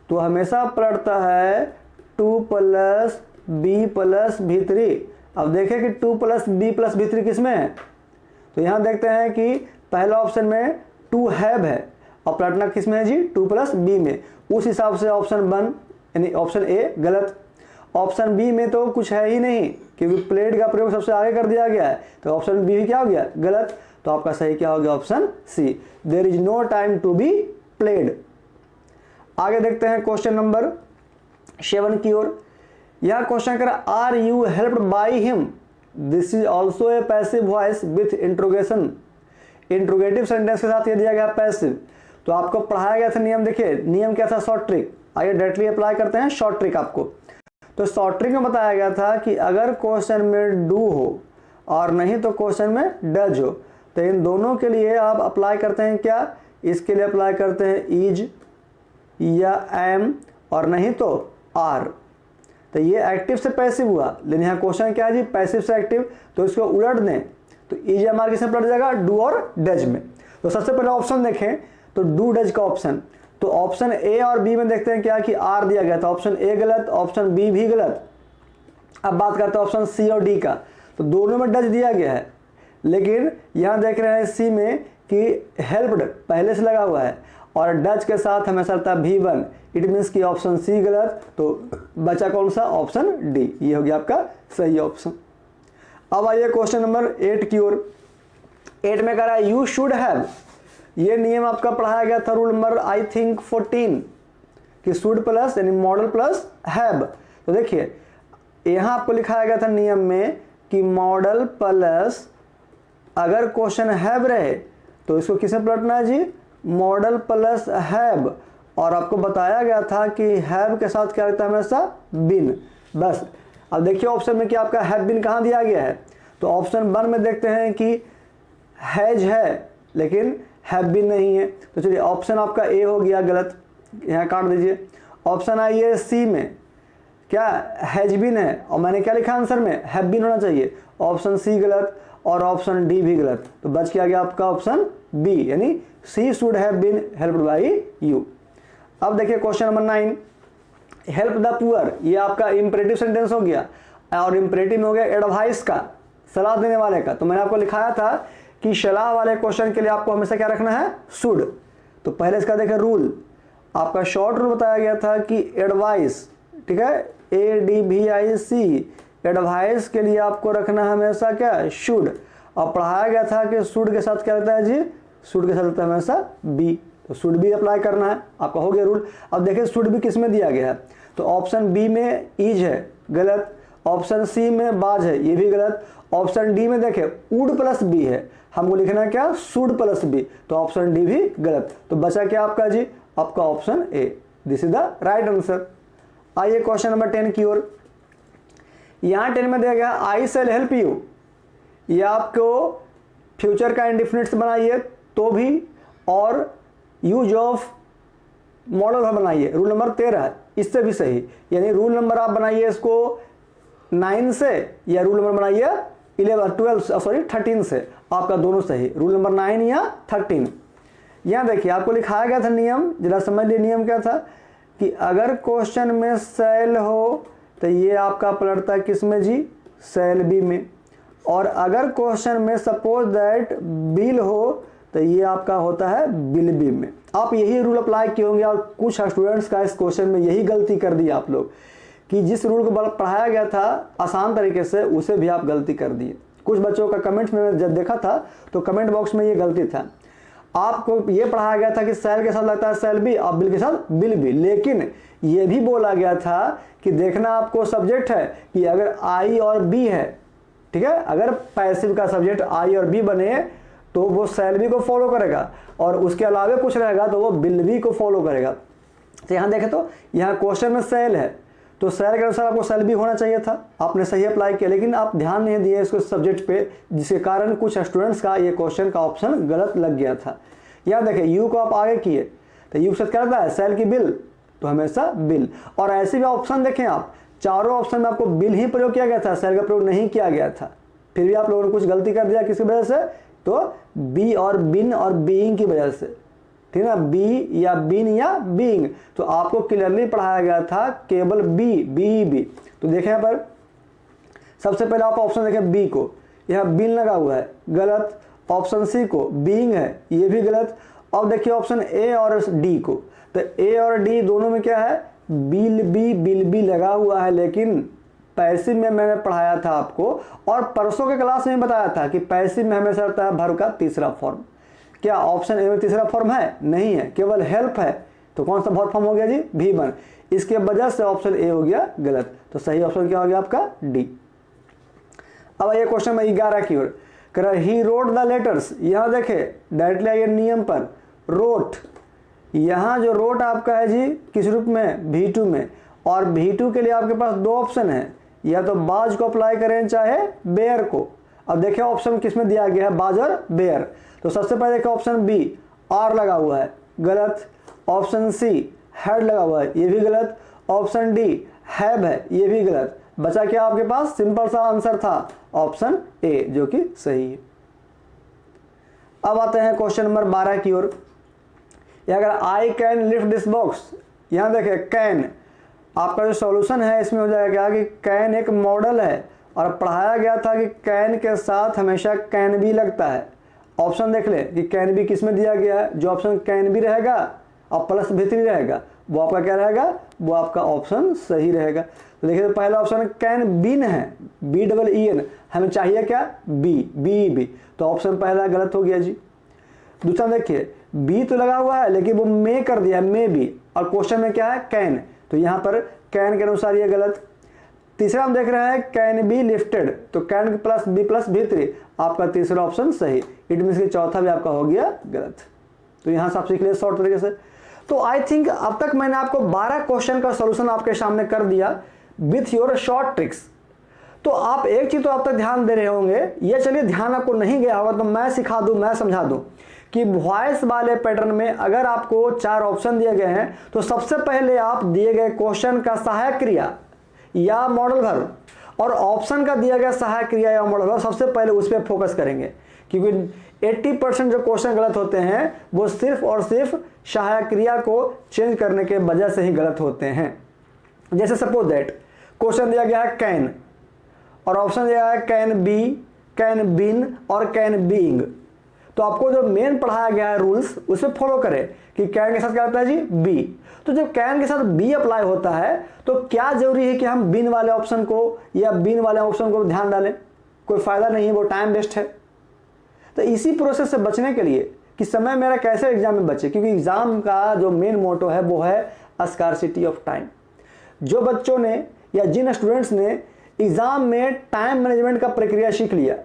तो हमेशा पलटता है 2 + B + V3। अब देखें कि 2 + B + V3 किस में है, तो यहाँ देखते हैं कि पहला ऑप्शन में 2 हैव है और पलटना किस में है जी, 2 + B में। उस हिसाब से ऑप्शन 1 यानी ऑप्शन ए गलत। ऑप्शन बी में तो कुछ है ही नहीं, क्योंकि प्लेड का प्रयोग सबसे आगे कर दिया गया है, तो ऑप्शन बी क्या हो गया, गलत। तो आपका सही क्या हो गया, option C, there is no time to be played. आगे देखते हैं क्वेश्चन नंबर 7 की ओर। यह क्वेश्चन कर are you helped by him, this is also a passive voice with interrogation. Interrogative sentence के साथ ये दिया गया पैसिव। तो आपको पढ़ाया गया था नियम, देखिए नियम क्या था, शॉर्ट ट्रिक। आइए डायरेक्टली अप्लाई करते हैं शॉर्ट ट्रिक आपको। तो शॉर्ट ट्रिक में बताया गया था कि अगर क्वेश्चन में डू हो और नहीं तो क्वेश्चन में डज हो, तो इन दोनों के लिए आप अप्लाई करते हैं क्या, इसके लिए अप्लाई करते हैं इज या एम, और नहीं तो आर। तो ये एक्टिव से पैसिव हुआ, लेकिन यहाँ क्वेश्चन क्या है जी, पैसिव से एक्टिव, तो इसको उलट दें तो इज एम आर किसमें पलट जाएगा, डू और डज में। तो सबसे पहले ऑप्शन देखें तो डू डज का ऑप्शन, तो ऑप्शन ए और बी में देखते हैं क्या कि आर दिया गया था, ऑप्शन ए गलत, ऑप्शन बी भी गलत। अब बात करते हैं ऑप्शन सी और डी का, तो दोनों में डज दिया गया है, लेकिन यहाँ देख रहे हैं सी में कि हेल्प्ड पहले से लगा हुआ है और डज के साथ हमेशा रहता है V1, इट मीन्स कि ऑप्शन सी गलत। तो बचा कौन सा, ऑप्शन डी, ये हो गया आपका सही ऑप्शन। अब आइए क्वेश्चन नंबर 8 की ओर। 8 में कह रहा है यू शुड हैव, ये नियम आपका पढ़ाया गया था रूल नंबर आई थिंक 14 कि शुड प्लस यानी मॉडल प्लस हैव। तो देखिए यहाँ आपको लिखाया गया था नियम में कि मॉडल प्लस अगर क्वेश्चन हैव रहे तो इसको किसमें पलटना है जी, मॉडल प्लस हैव। और आपको बताया गया था कि हैव के साथ क्या रहता है हमेशा, बिन। बस अब देखिए ऑप्शन में कि आपका हैव बिन कहाँ दिया गया है, तो ऑप्शन 1 में देखते हैं कि हैज है लेकिन हैव बिन नहीं है। तो चलिए ऑप्शन आपका ए हो गया गलत, यहाँ काट दीजिए। ऑप्शन आई है सी में क्या हैज बिन है, और मैंने क्या लिखा आंसर में, हैव बिन होना चाहिए, ऑप्शन सी गलत और ऑप्शन डी भी गलत। तो बच क्या गया आपका ऑप्शन बी, यानी she should have been helped by you. अब देखिए question number 9, help the poor, ये आपका इंपरेटिव सेंटेंस हो गया और इंपरेटिव में हो गया एडवाइस का, सलाह देने वाले का। तो मैंने आपको लिखाया था कि सलाह वाले क्वेश्चन के लिए आपको हमेशा क्या रखना है, शुड। तो पहले इसका देखें रूल, आपका शॉर्ट रूल बताया गया था कि एडवाइस, ठीक है, ADVIC, एडवाइस के लिए आपको रखना है हमेशा क्या, शुड। और पढ़ाया गया था कि शुड के साथ क्या लगता है जी, शुड के साथ लगता है हमेशा बी, तो शुड भी अप्लाई करना है, आपका हो गया रूल। अब देखिए शुड भी किस में दिया गया है, तो ऑप्शन बी में ईज है, गलत। ऑप्शन सी में बाज है, ये भी गलत। ऑप्शन डी में देखें वुड प्लस बी है, हमको लिखना है क्या, शुड प्लस बी, तो ऑप्शन डी भी गलत। तो बचा क्या आपका जी, आपका option A, this is the right answer. आइए क्वेश्चन नंबर 10 की ओर। यहां 10 में दिया गया आई शैल हेल्प यू, ये आपको फ्यूचर का इंडिफिनिट्स बनाइए तो भी, और यूज ऑफ मॉडल वर्ब बनाइए, रूल नंबर 13, इससे भी सही। यानी रूल नंबर आप बनाइए इसको 9 से, या रूल नंबर बनाइए 13 से, आपका दोनों सही, रूल नंबर 9 या 13। यहाँ देखिए आपको लिखाया गया था नियम, जरा समझ लिए नियम क्या था, कि अगर क्वेश्चन में शैल हो तो ये आपका पलटता है किस में जी, शैल बी में। और अगर क्वेश्चन में सपोज दैट बिल हो तो ये आपका होता है बिल बी में। आप यही रूल अप्लाई किए होंगे, और कुछ स्टूडेंट्स का इस क्वेश्चन में यही गलती कर दी आप लोग, कि जिस रूल को पढ़ाया गया था आसान तरीके से उसे भी आप गलती कर दिए। कुछ बच्चों का कमेंट्स में जब देखा था तो कमेंट बॉक्स में ये गलती था, आपको ये पढ़ाया गया था कि सेल के साथ लगता है सेल बी और बिल के साथ बिल बी, लेकिन ये भी बोला गया था कि देखना आपको सब्जेक्ट है कि अगर आई और बी है, ठीक है, अगर पैसिव का सब्जेक्ट आई और बी बने तो वो सेल बी को फॉलो करेगा, और उसके अलावा कुछ रहेगा तो वो बिल बी को फॉलो करेगा। तो यहाँ देखें तो यहाँ क्वेश्चन में सेल है, तो सेल के अनुसार आपको सेल भी होना चाहिए था, आपने सही अप्लाई किया, लेकिन आप ध्यान नहीं दिए इसको सब्जेक्ट पे, जिसके कारण कुछ स्टूडेंट्स का ये क्वेश्चन का ऑप्शन गलत लग गया था। यहाँ देखें यू को आप आगे किए तो यू के साथ क्या रहता है, सेल की बिल, तो हमेशा बिल। और ऐसे भी ऑप्शन देखें आप, चारों ऑप्शन में आपको बिल ही प्रयोग किया गया था, सेल का प्रयोग नहीं किया गया था, फिर भी आप लोगों ने कुछ गलती कर दिया, किसकी वजह से, तो बी और बिन और बीइंग की वजह से, ठीक है ना, बी या बिन या बीइंग। तो आपको क्लियरली पढ़ाया गया था केवल बी, बी। तो देखें यहाँ पर सबसे पहले आप ऑप्शन देखें बी को, यहाँ बिन लगा हुआ है, गलत। ऑप्शन सी को बीइंग है, ये भी गलत। अब देखिए ऑप्शन ए और डी को, तो ए और डी दोनों में क्या है, बिल बी लगा हुआ है, लेकिन पैसिव में मैंने पढ़ाया था आपको, और परसों के क्लास में बताया था कि पैसिव में हमेशा रहता है वर्ब का तीसरा फॉर्म। क्या ऑप्शन ए में तीसरा फॉर्म है, नहीं है, केवल हेल्प है, तो कौन सा वर्ब फॉर्म हो गया जी, V1। इसके वजह से ऑप्शन ए हो गया गलत, तो सही ऑप्शन क्या हो गया आपका, डी। अब आइए क्वेश्चन में 11 की ओर, ही रोट द लेटर्स। यहाँ देखे डायरेक्टली आइए नियम पर, रोट, यहाँ जो रोट आपका है जी किस रूप में, V2 में, और V2 के लिए आपके पास दो ऑप्शन है, या तो बाज को अप्लाई करें चाहे बेयर को। अब देखिए ऑप्शन किस में दिया गया है, बाज और बेयर। तो सबसे पहले देखिए ऑप्शन बी, आर लगा हुआ है, गलत। ऑप्शन सी, हैड लगा हुआ है, ये भी गलत। ऑप्शन डी, हैव है, ये भी गलत। बचा क्या आपके पास, सिंपल सा आंसर था ऑप्शन ए, जो कि सही है। अब आते हैं क्वेश्चन नंबर 12 की ओर। अगर I can lift this box, यहां देखें कैन, आपका जो सॉल्यूशन है इसमें हो जाएगा कि कैन एक मॉडल है, और पढ़ाया गया था कि कैन के साथ हमेशा कैन भी लगता है। ऑप्शन देख ले कि कैन भी किस में दिया गया है, जो ऑप्शन कैन भी रहेगा और प्लस भीतरी रहेगा वो आपका क्या रहेगा, वो आपका ऑप्शन सही रहेगा। तो देखिए पहला ऑप्शन कैन बीन है, BEEN, हमें चाहिए क्या, बी, तो ऑप्शन पहला गलत हो गया जी। दूसरा देखिए बी तो लगा हुआ है लेकिन वो मे कर दिया, मे बी, और क्वेश्चन में क्या है कैन, तो यहाँ पर कैन के अनुसार ये गलत। तीसरा हम देख रहे हैं कैन बी लिफ्टेड, तो कैन प्लस बी प्लस भी3, आपका तीसरा ऑप्शन सही। इट मीन्स कि चौथा भी आपका हो गया गलत। तो यहाँ से आप सीख लिया शॉर्ट तरीके से। तो आई थिंक अब तक मैंने आपको 12 क्वेश्चन का सोल्यूशन आपके सामने कर दिया विथ योर शॉर्ट ट्रिक्स। तो आप एक चीज तो अब तक ध्यान दे रहे होंगे, ये चलिए ध्यान आपको नहीं गया होगा तो मैं सिखा दूं, मैं समझा दूं कि वॉइस वाले पैटर्न में अगर आपको 4 ऑप्शन दिए गए हैं तो सबसे पहले आप दिए गए क्वेश्चन का सहायक क्रिया या मॉडल वर्ब और ऑप्शन का दिया गया सहायक क्रिया या मॉडल सबसे पहले उस पर फोकस करेंगे, क्योंकि 80% जो क्वेश्चन गलत होते हैं वो सिर्फ और सिर्फ सहायक क्रिया को चेंज करने के वजह से ही गलत होते हैं। जैसे सपोज दैट क्वेश्चन दिया गया है कैन और ऑप्शन दिया है कैन बी, कैन बीन और कैन बीइंग। तो आपको जो मेन पढ़ाया गया है रूल्स उसमें फॉलो करें कि कैन के साथ क्या होता है जी बी। तो जब कैन के साथ बी अप्लाई होता है तो क्या जरूरी है कि हम बीन वाले ऑप्शन को या बीन वाले ऑप्शन को ध्यान डालें? कोई फायदा नहीं है, वो टाइम वेस्ट है। तो इसी प्रोसेस से बचने के लिए कि समय मेरा कैसे एग्जाम में बचे, क्योंकि एग्जाम का जो मेन मोटो है वो है स्कार्सिटी ऑफ टाइम। जो बच्चों ने या जिन स्टूडेंट्स ने एग्जाम में टाइम मैनेजमेंट का प्रक्रिया सीख लिया,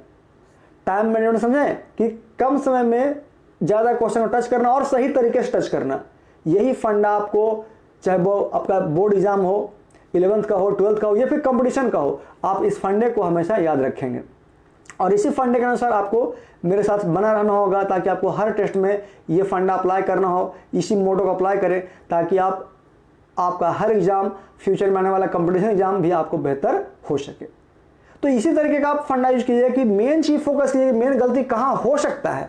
टाइम मैनेजमेंट समझें कि कम समय में ज़्यादा क्वेश्चन को टच करना और सही तरीके से टच करना, यही फंडा आपको, चाहे वो आपका बोर्ड एग्जाम हो, 11th का हो, 12th का हो या फिर कंपटीशन का हो, आप इस फंडे को हमेशा याद रखेंगे। और इसी फंडे के अनुसार आपको मेरे साथ बना रहना होगा ताकि आपको हर टेस्ट में ये फंडा अप्लाई करना हो। इसी मोटो को अप्लाई करें ताकि आपका हर एग्जाम, फ्यूचर में आने वाला कंपटीशन एग्जाम भी आपको बेहतर हो सके। तो इसी तरीके का आप फंडा यूज कीजिए कि मेन चीज फोकस कीजिए कि मेन गलती कहाँ हो सकता है।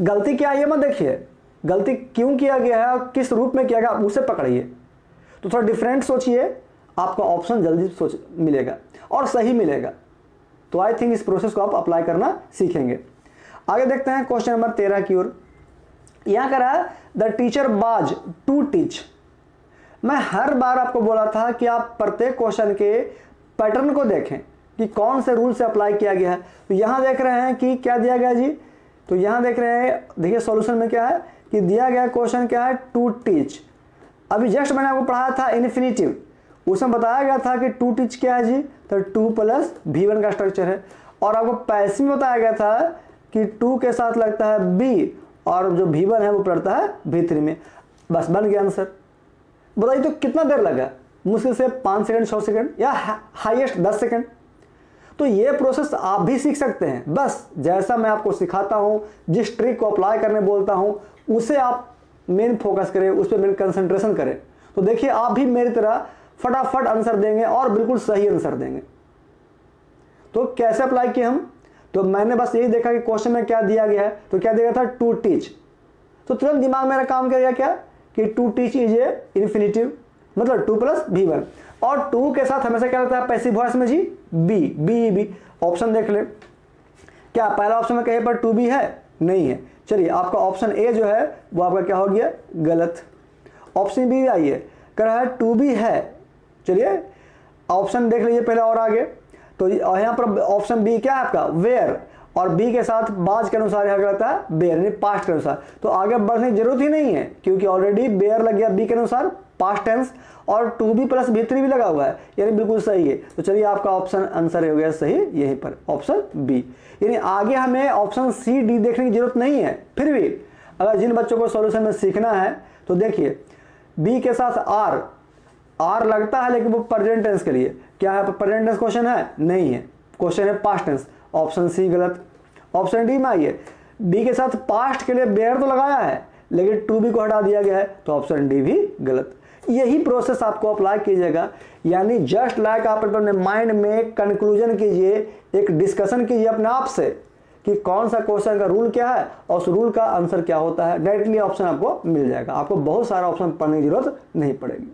गलती क्या है ये मत देखिए, गलती क्यों किया गया है और किस रूप में किया गया उसे पकड़िए। तो थोड़ा डिफरेंट सोचिए, आपका ऑप्शन जल्दी मिलेगा और सही मिलेगा। तो आई थिंक इस प्रोसेस को आप अप्लाई करना सीखेंगे। आगे देखते हैं क्वेश्चन नंबर 13 की ओर। यहां कह रहा है द टीचर बाज टू टीच। मैं हर बार आपको बोला था कि आप प्रत्येक क्वेश्चन के पैटर्न को देखें कि कौन से रूल से अप्लाई किया गया है। तो यहां देख रहे हैं कि क्या दिया गया जी, तो यहां देख रहे हैं, देखिए सॉल्यूशन में क्या है कि दिया गया क्वेश्चन क्या है, टू टीच। अभी जस्ट मैंने आपको पढ़ाया था इन्फिनेटिव, उसमें बताया गया था कि टू टीच क्या है जी, तो 2 + V1 का स्ट्रक्चर है। और आपको पैसिव में बताया गया था कि 2 के साथ लगता है B और जो V1 है वो पड़ता है V3 में। बस बन गया आंसर। बताइए तो कितना देर लगा? मुश्किल से 5 सेकंड, 6 सेकंड या हाईएस्ट 10 सेकंड। तो ये प्रोसेस आप भी सीख सकते हैं। बस जैसा मैं आपको सिखाता हूं, जिस ट्रिक को अप्लाई करने बोलता हूं, उसे आप मेन फोकस करें, उस पर मेन कंसंट्रेशन करें। तो देखिए आप भी मेरी तरह फटाफट आंसर देंगे और बिल्कुल सही आंसर देंगे। तो कैसे अप्लाई किए हम? तो मैंने बस यही देखा कि क्वेश्चन में क्या दिया गया है, तो क्या दिया था, टू टीच। तो तुरंत दिमाग मेरा काम करेगा क्या कि to teach is a infinitive, मतलब 2 + V1। और 2 के साथ हमेशा क्या रहता है पैसिव वॉइस में जी, बी। ऑप्शन देख ले, क्या पहला ऑप्शन में कहीं पर 2B है? नहीं है। चलिए आपका ऑप्शन ए जो है वो आपका क्या हो गया, गलत। ऑप्शन बी आइए, कह रहा है 2B है। चलिए ऑप्शन देख लीजिए पहले और आगे। तो यहाँ पर ऑप्शन बी क्या है आपका, वेयर, और बी के साथ बाज के अनुसार यहाँ रहता है बेयर, यानी पास्ट के अनुसार। तो आगे बढ़ने की जरूरत ही नहीं है क्योंकि ऑलरेडी बेयर लग गया बी के अनुसार, पास्ट टेंस, और 2B + V3 भी लगा हुआ है, यानी बिल्कुल सही है। तो चलिए आपका ऑप्शन आंसर हो गया सही यहीं पर, ऑप्शन बी। यानी आगे हमें ऑप्शन सी, डी देखने की जरूरत नहीं है। फिर भी अगर जिन बच्चों को सॉल्यूशन में सीखना है तो देखिए बी के साथ आर लगता है, लेकिन वो प्रेजेंट टेंस के लिए। क्या है, प्रेजेंट टेंस क्वेश्चन है? नहीं है, क्वेश्चन है पास्ट टेंस। ऑप्शन सी गलत। ऑप्शन डी में आइए, बी के साथ पास्ट के लिए बेयर तो लगाया है लेकिन 2B को हटा दिया गया है, तो ऑप्शन डी भी गलत। यही प्रोसेस आपको अप्लाई कीजिएगा, यानी जस्ट लाइक आप अपने माइंड में कंक्लूजन कीजिए, एक डिस्कशन कीजिए अपने आप से कि कौन सा क्वेश्चन का रूल क्या है और उस रूल का आंसर क्या होता है। डायरेक्टली ऑप्शन आपको मिल जाएगा, आपको बहुत सारा ऑप्शन पढ़ने की जरूरत नहीं पड़ेगी।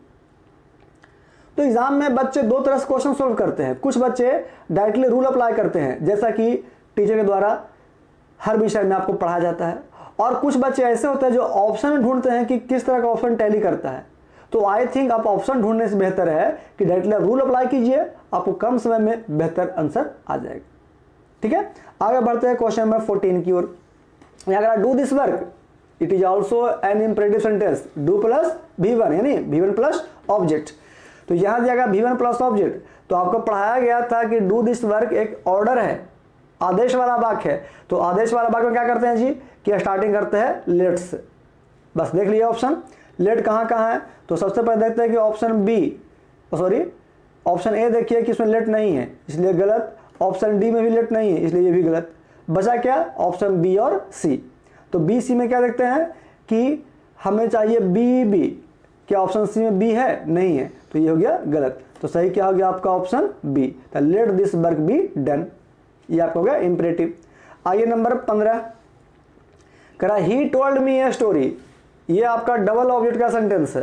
तो एग्जाम में बच्चे 2 तरह से क्वेश्चन सोल्व करते हैं। कुछ बच्चे डायरेक्टली रूल अप्लाई करते हैं, जैसा कि टीचर के द्वारा हर विषय में आपको पढ़ाया जाता है, और कुछ बच्चे ऐसे होते हैं जो ऑप्शन में ढूंढते हैं कि किस तरह का ऑप्शन टैली करता है। तो आई थिंक आप ऑप्शन ढूंढने से बेहतर है कि डायरेक्टली रूल अप्लाई कीजिए, आपको कम समय में बेहतर आंसर आ जाएगा। ठीक है, आगे बढ़ते हैं क्वेश्चन नंबर 14 की ओर। यहाँ do this work, it is also an imperative sentence, do + V1, यानी V1 + ऑब्जेक्ट। तो यहां दिया गया V1 + ऑब्जेक्ट। तो आपको पढ़ाया गया था कि डू दिस वर्क एक ऑर्डर है, आदेश वाला वाक्य है। तो आदेश वाला वाक्य में क्या करते हैं जी कि स्टार्टिंग करते हैं लेट से। बस देख लिया ऑप्शन, लेट कहाँ कहाँ है। तो सबसे पहले देखते हैं कि option B, sorry option A देखिए कि इसमें लेट नहीं है, इसलिए गलत। ऑप्शन डी में भी लेट नहीं है, इसलिए ये भी गलत। बचा क्या, ऑप्शन बी और सी। तो बी सी में क्या देखते हैं कि हमें चाहिए बी। क्या ऑप्शन सी में बी है? नहीं है, तो ये हो गया गलत। तो सही क्या हो गया आपका option B, let this work be done, ये आपका हो गया इंपरेटिव। आइए नंबर 15, करा he told me a story, ये आपका डबल ऑब्जेक्ट का सेंटेंस है।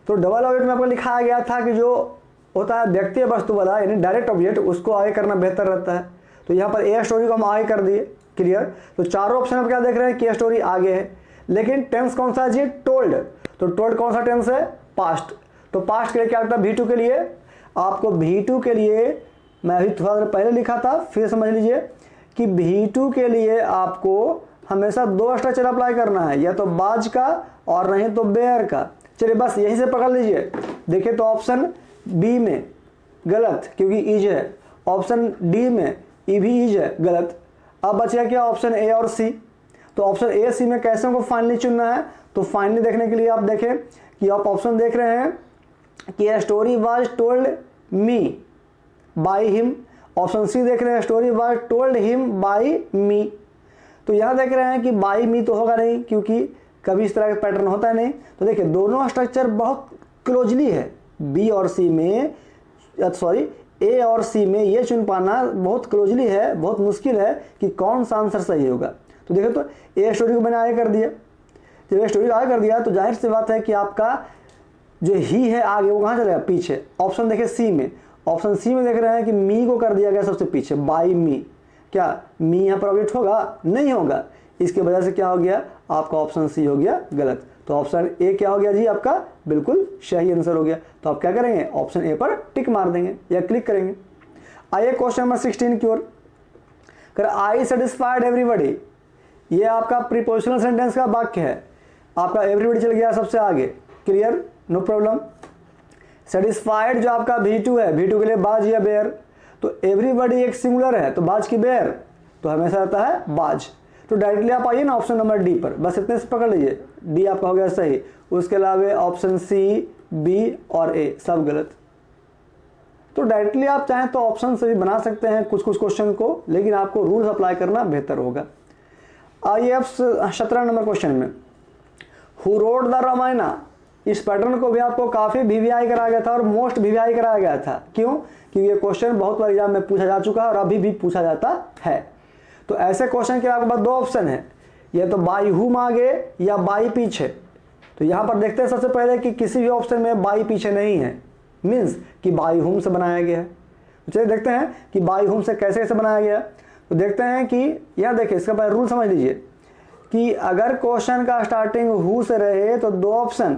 तो डबल ऑब्जेक्ट में आपको लिखाया गया था कि जो होता है व्यक्ति या वस्तु वाला यानी डायरेक्ट ऑब्जेक्ट, उसको आगे करना बेहतर रहता है। तो यहाँ पर ए स्टोरी को हम आगे कर दिए, क्लियर। तो चारों ऑप्शन आप क्या देख रहे हैं कि ए स्टोरी आगे है, लेकिन टेंस कौन सा है जी, टोल्ड। तो टोल्ड कौन सा टेंस है, पास्ट। तो पास्ट के लिए क्या होता है, V2 के लिए आपको V2 के लिए मैं अभी थोड़ा देर पहले लिखा था, फिर समझ लीजिए कि V2 के लिए आपको हमेशा दो स्ट्रक्चर अप्लाई करना है, या तो बाज का और नहीं तो बेयर का। चलिए बस यहीं से पकड़ लीजिए। देखिए तो ऑप्शन बी में गलत क्योंकि इज है, ऑप्शन डी में ई भी इज है, गलत। अब बच गया क्या, ऑप्शन ए और सी। तो ऑप्शन ए सी में कैसे को फाइनली चुनना है, तो फाइनली देखने के लिए आप देखें कि आप ऑप्शन देख रहे हैं कि a story was told me by him. Option C देख रहे हैं story was told him by me. तो यहाँ देख रहे हैं कि बाय मी तो होगा नहीं क्योंकि कभी इस तरह का पैटर्न होता है नहीं। तो देखिए दोनों स्ट्रक्चर बहुत क्लोजली है, बी और सी में, सॉरी ए और सी में ये चुन पाना बहुत क्लोजली है, बहुत मुश्किल है कि कौन सा आंसर सही होगा। तो देखिए तो ए स्टोरी को मैंने आगे कर दिया, जब ए स्टोरी को आगे कर दिया तो जाहिर सी बात है कि आपका जो ही है आगे वो कहाँ चलेगा, पीछे। ऑप्शन देखिए सी में, ऑप्शन सी में देख रहे हैं कि मी को कर दिया गया सबसे पीछे, बाय मी। क्या मी यहाँ पर ऑब्जेक्ट होगा, नहीं होगा। इसके वजह से क्या हो गया, आपका ऑप्शन सी हो गया गलत। तो ऑप्शन ए क्या हो गया जी, आपका बिल्कुल सही आंसर हो गया। तो आप क्या करेंगे, ऑप्शन ए पर टिक मार देंगे या क्लिक करेंगे। आइए क्वेश्चन नंबर 16 की ओर। कर आई सेटिस्फाइड एवरीबॉडी, ये आपका प्रीपोजिशनल सेंटेंस का वाक्य है। आपका एवरीबॉडी चल गया सबसे आगे, क्लियर, नो प्रॉब्लम। सेटिस्फाइड जो आपका V2 है, V2 के लिए बाज या बेयर। तो एवरीबॉडी एक सिंगुलर है तो बाज की बेयर, तो हमेशा रहता है बाज। तो डायरेक्टली आप आइए ना ऑप्शन नंबर डी पर, बस इतने से पकड़ लीजिए, डी आपका हो गया सही। उसके अलावा ऑप्शन सी, बी और ए सब गलत। तो डायरेक्टली आप चाहें तो ऑप्शन से भी बना सकते हैं कुछ कुछ क्वेश्चन को, लेकिन आपको रूल्स अप्लाई करना बेहतर होगा। आइए अब 17 नंबर क्वेश्चन में, हु रोड द रामायणा, इस पैटर्न को भी आपको काफी वीवीआई कराया गया था और मोस्ट वीवीआई कराया गया था। क्यों, क्योंकि ये क्वेश्चन बहुत बार एग्जाम में पूछा जा चुका है और अभी भी पूछा जाता है। तो ऐसे क्वेश्चन के आपके पास दो ऑप्शन है, या तो बाई हुम आगे या बाई पीछे। तो यहाँ पर देखते हैं सबसे पहले कि किसी भी ऑप्शन में बाई पीछे नहीं है, मीन्स कि बाई हुम से बनाया गया है। तो चलिए देखते हैं कि बाई हुम से कैसे कैसे बनाया गया। तो देखते हैं कि यहाँ देखिए, इसका पहले रूल समझ लीजिए कि अगर क्वेश्चन का स्टार्टिंग हु से रहे तो दो ऑप्शन,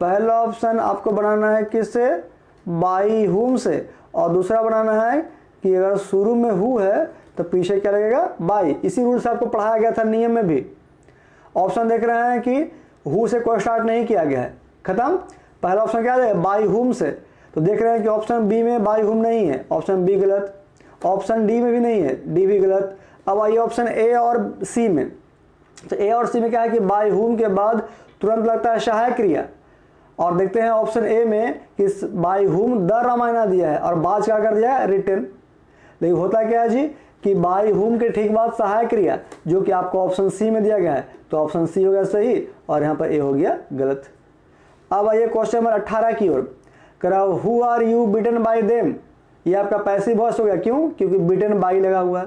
पहला ऑप्शन आपको बनाना है किससे, बाई हुम से, और दूसरा बनाना है कि अगर शुरू में हु है तो पीछे क्या लगेगा, बाई। इसी रूल से आपको पढ़ाया गया था नियम में भी। ऑप्शन देख रहे हैं कि हु से कोई स्टार्ट नहीं किया गया है, खत्म। पहला ऑप्शन क्या है, बाई हुम से। तो देख रहे हैं कि ऑप्शन बी में बाई हुम नहीं है, ऑप्शन बी गलत। ऑप्शन डी में भी नहीं है, डी भी गलत। अब आइए ऑप्शन ए और सी में। तो ए और सी में क्या है कि बाई हुम के बाद तुरंत लगता है सहायक क्रिया, और देखते हैं ऑप्शन ए में कि बाई हुम द रामायणा दिया है और बाद क्या कर दिया है, रिटन। लेकिन होता क्या है जी कि बाई हुम के ठीक बाद सहायक क्रिया, जो कि आपको ऑप्शन सी में दिया गया है। तो ऑप्शन सी हो गया सही और यहाँ पर ए हो गया गलत। अब आइए क्वेश्चन नंबर 18 की ओर। कराओ who are you bitten by them, ये आपका पैसिव वॉइस हो गया। क्यों, क्योंकि बिटन बाई लगा हुआ है।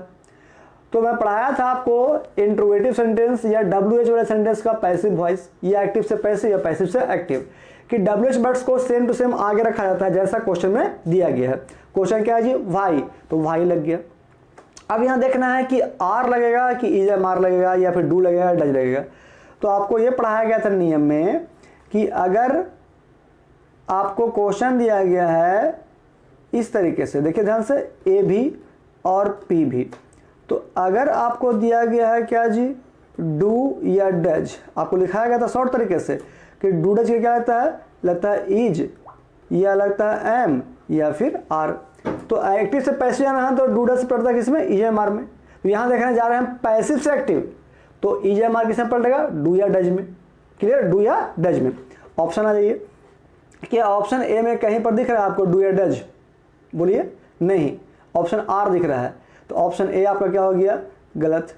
तो मैं पढ़ाया था आपको इंट्रोगेटिव सेंटेंस या WH वाले सेंटेंस का पैसिव वॉइस, या एक्टिव से पैसिव या पैसिव से एक्टिव, कि WH वर्ड्स को सेम टू सेम आगे रखा जाता है जैसा क्वेश्चन में दिया गया है। क्वेश्चन क्या है जी, वाई, तो वाई लग गया। अब यहाँ देखना है कि आर लगेगा कि इज एम आर लगेगा या फिर डू लगेगा डज लगेगा। तो आपको ये पढ़ाया गया था नियम में कि अगर आपको क्वेश्चन दिया गया है इस तरीके से, देखिए ध्यान से, ए भी और पी भी, तो अगर आपको दिया गया है क्या जी, डू या डज, आपको लिखाया गया था शॉर्ट तरीके से कि डू डज के क्या लगता है इज, या लगता है एम, या फिर आर। तो एक्टिव से पैसिव आना है तो डू डज से पड़ता है किसमें, इज एम आर में। तो यहाँ देखने जा रहे हैं पैसिव से एक्टिव, तो इज एम आर किसमें पलटेगा, डू या डज में। क्लियर, डू या डज में। ऑप्शन आ जाइए, क्या ऑप्शन ए में कहीं पर दिख रहा है आपको डू या डज, बोलिए, नहीं। ऑप्शन आर दिख रहा है, तो ऑप्शन ए आपका क्या हो गया, गलत।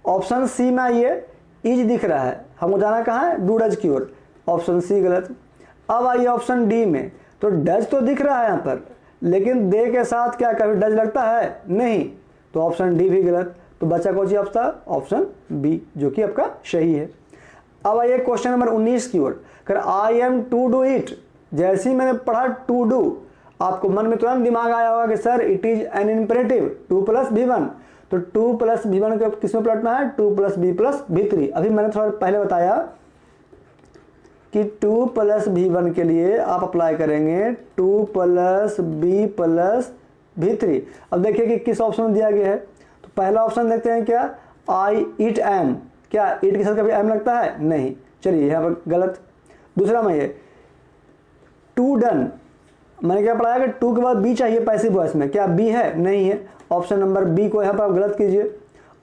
ऑप्शन सी में आइए, इज दिख रहा है, हमको जाना कहाँ है, डू डज की ओर, ऑप्शन सी गलत। अब आइए ऑप्शन डी में, तो डज तो दिख रहा है यहाँ पर, लेकिन दे के साथ क्या कभी डज लगता है? नहीं, तो ऑप्शन डी भी गलत। तो बचा कौन सी आपका? ऑप्शन बी, जो कि आपका सही है। अब आइए क्वेश्चन नंबर 19 की ओर। अगर I am to do it, जैसे ही मैंने पढ़ा टू डू, आपको मन में तुरंत दिमाग आया होगा कि sir it is an imperative 2 + v1, तो 2 + v1 को किस में पलटना है? 2 + b + v3। अभी मैंने थोड़ा पहले बताया कि 2 + v1 के लिए आप अप्लाई करेंगे 2 + b + v3। अब देखिए कि किस ऑप्शन में दिया गया है। तो पहला ऑप्शन देखते हैं क्या? आई ईट एम, क्या ईट के साथ कभी एम लगता है? नहीं, चलिए यहाँ पर गलत। दूसरा में ये टू डन, मैंने क्या पढ़ाया कि 2 के बाद बी चाहिए पैसिव वॉइस में, क्या बी है? नहीं है। ऑप्शन नंबर बी को यहाँ पर आप गलत कीजिए।